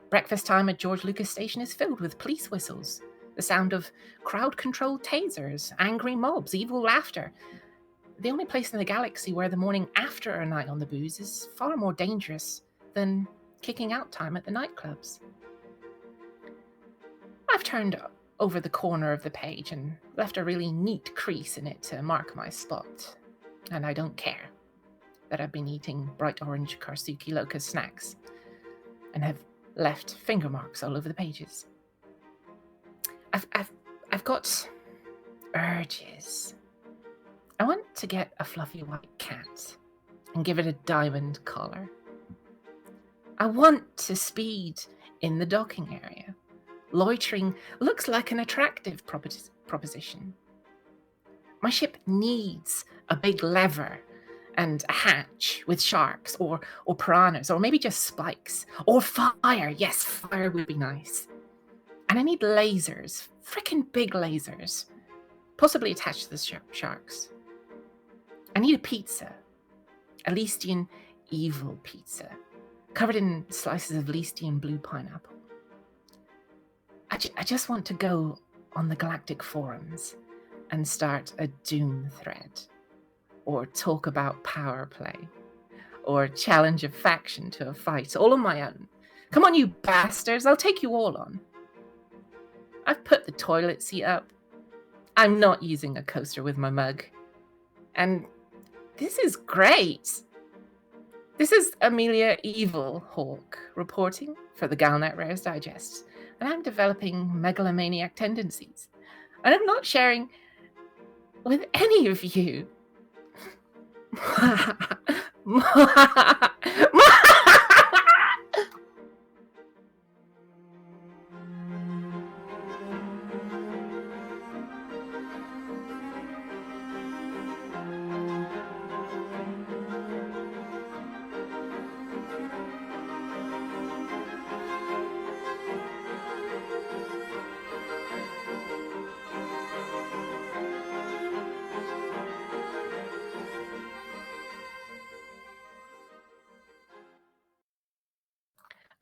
Breakfast time at George Lucas Station is filled with police whistles, the sound of crowd-controlled tasers, angry mobs, evil laughter. The only place in the galaxy where the morning after a night on the booze is far more dangerous than kicking out time at the nightclubs. I've turned over the corner of the page and left a really neat crease in it to mark my spot, and I don't care that I've been eating bright orange Karsuki Locust snacks and have left finger marks all over the pages. I've got urges. I want to get a fluffy white cat and give it a diamond collar. I want to speed in the docking area. Loitering looks like an attractive proposition. My ship needs a big lever and a hatch with sharks or piranhas, or maybe just spikes, or fire. Yes, fire would be nice. And I need lasers, frickin' big lasers, possibly attached to the sharks. I need a pizza. A Listian evil pizza, covered in slices of Listian blue pineapple. I just want to go on the galactic forums and start a doom thread, or talk about power play, or challenge a faction to a fight, all on my own. Come on, you bastards, I'll take you all on. I've put the toilet seat up. I'm not using a coaster with my mug. And this is great. This is Amelia Evil Hawk reporting for the Galnet Rares Digest. And I'm developing megalomaniac tendencies. And I'm not sharing with any of you.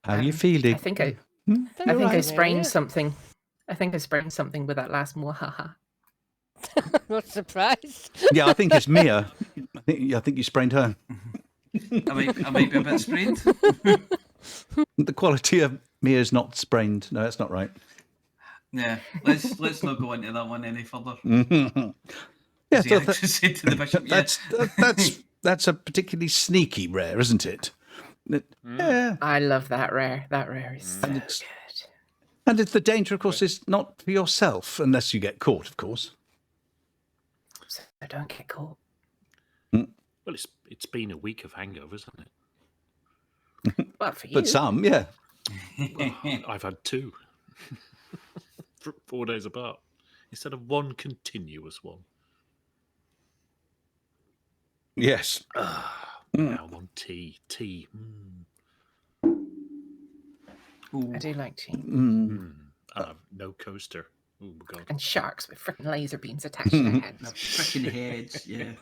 How are you feeling? I think I sprained something. I think I sprained something with that last mwahaha. Not surprised. Yeah, I think it's Mia. I think you sprained her. I might be a bit sprained. The quality of Mia's not sprained. No, that's not right. Yeah, let's not go into that one any further. Yeah, so said to the bishop, that's a particularly sneaky rare, isn't it? Yeah, I love that rare. That rare is so good. And it's the danger, of course, is not for yourself, unless you get caught, of course. So don't get caught. Well, it's been a week of hangovers, hasn't it? Well, for you. But some, yeah. Well, I've had 2. 4 days apart. Instead of one continuous one. Yes. Now I'm on tea. I do like tea. No coaster. Oh my god. And sharks with freaking laser beams attached to their heads. Freaking heads, yeah.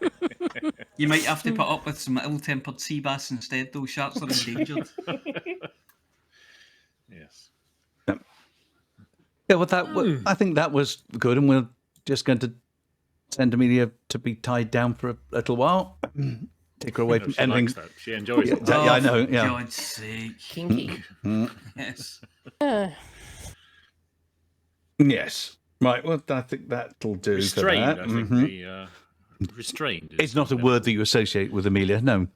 You might have to put up with some ill-tempered sea bass instead, though. Sharks are endangered. Yes. Yeah, well, I think that was good, and we're just going to send Amelia to be tied down for a little while. Take her away from she anything. likes that. She enjoys it. Yeah, I know. Yeah. God's sake. Kinky. Yes. Yes. Right. Well, I think that'll do. Restrained, for that. I think. The restrained. It's not a word that you associate with Amelia. No.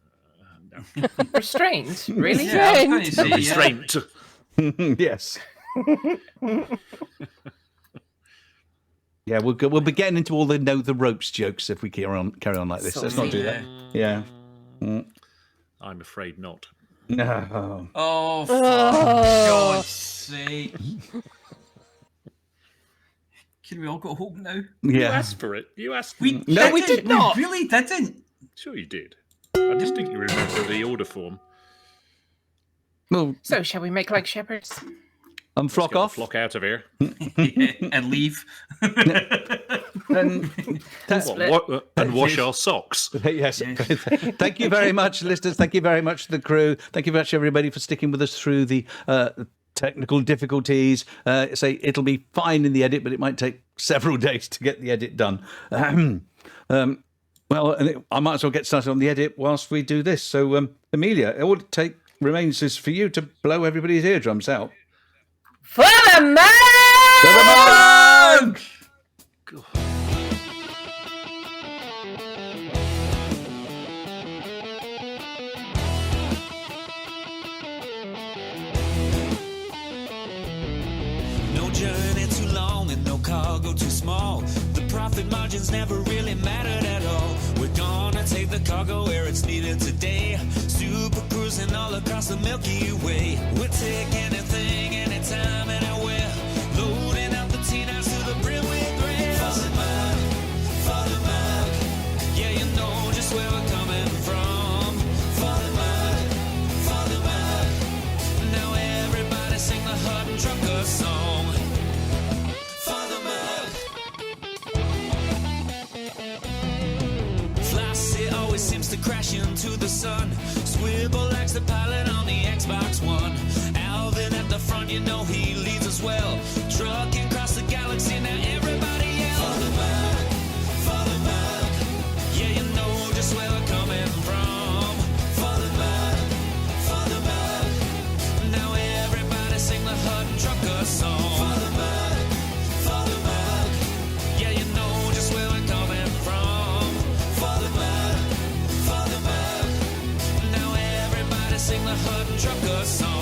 No. Restrained? Really? Yeah, Restraint. Yes. Yeah, we'll be getting into all the know the ropes jokes if we carry on like this. Let's not do that. Yeah. I'm afraid not. No. Oh, for God's sake. Can we all go home now? Yeah. You asked for it. You asked for we it. No, we did not. We really didn't. Sure you did. I just think you remember the order form. Well, so shall we make like shepherds? Flock off. Flock out of here. And leave. And wash our socks. Yes. Thank you very much, listeners. Thank you very much to the crew. Thank you very much, everybody, for sticking with us through the technical difficulties. Say it'll be fine in the edit, but it might take several days to get the edit done. Well, I might as well get started on the edit whilst we do this. So, Amelia, all it remains is for you to blow everybody's eardrums out. For the mug! For the mug! No journey too long and no cargo too small. The profit margins never really mattered at all. We're gonna take the cargo where it's needed today. Super cruising all across the Milky Way. We'll take anything, anytime, anywhere. Loading up the T-9s to the brim with grace. For the mug, yeah, you know just where we're coming from. For the mug, now everybody sing the Hutton Trucker song. For the mug, Flossy likes to crash into the sun. Swivel likes the pilot on the Xbox One. Alvin at the front, you know he leads us well. Trucking across the galaxy, now everybody yell. For the mug, for the mug. Yeah, you know just where we're coming from. For the mug, for the mug. Now everybody sing the Hutton Trucker song. For the mug, for the mug. Yeah, you know just where we're coming from. For the mug, for the mug. Now everybody sing the Hutton Trucker song.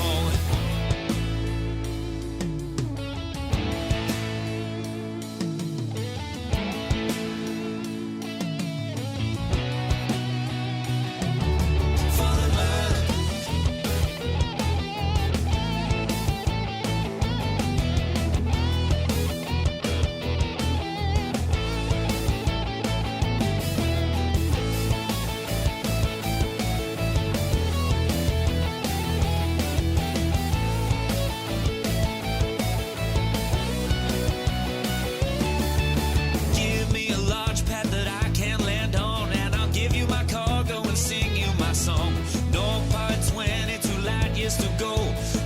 Give me a launch pad that I can land on, and I'll give you my cargo and sing you my song. No part 22 light years to go.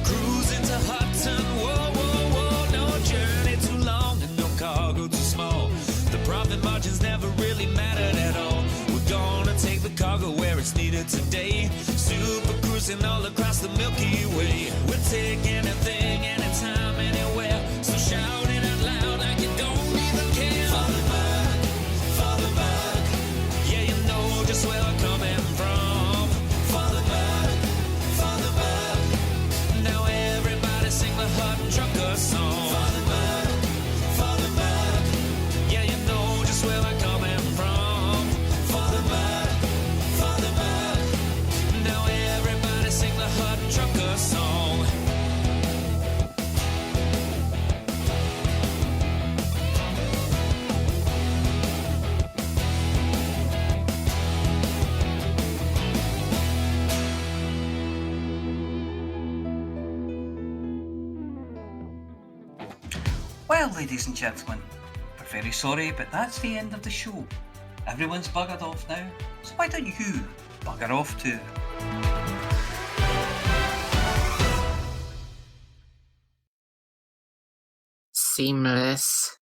Cruising to Hutton, whoa, whoa, whoa. No journey too long and no cargo too small. The profit margins never really mattered at all. We're gonna take the cargo where it's needed today. Super cruising all across the Milky Way. We'll take anything, anytime, anywhere. So shout it out loud like you don't even care. For the mug, for the mug. Yeah, you know just where we're coming from. For the mug, for the mug. Now everybody sing the Hutton Trucker song. For the mug, for the mug. Yeah, you know just where we're coming from. For the mug, for the mug. Now everybody sing the Hutton Trucker song. Well, ladies and gentlemen, we're very sorry, but that's the end of the show. Everyone's buggered off now, so why don't you bugger off too? Seamless.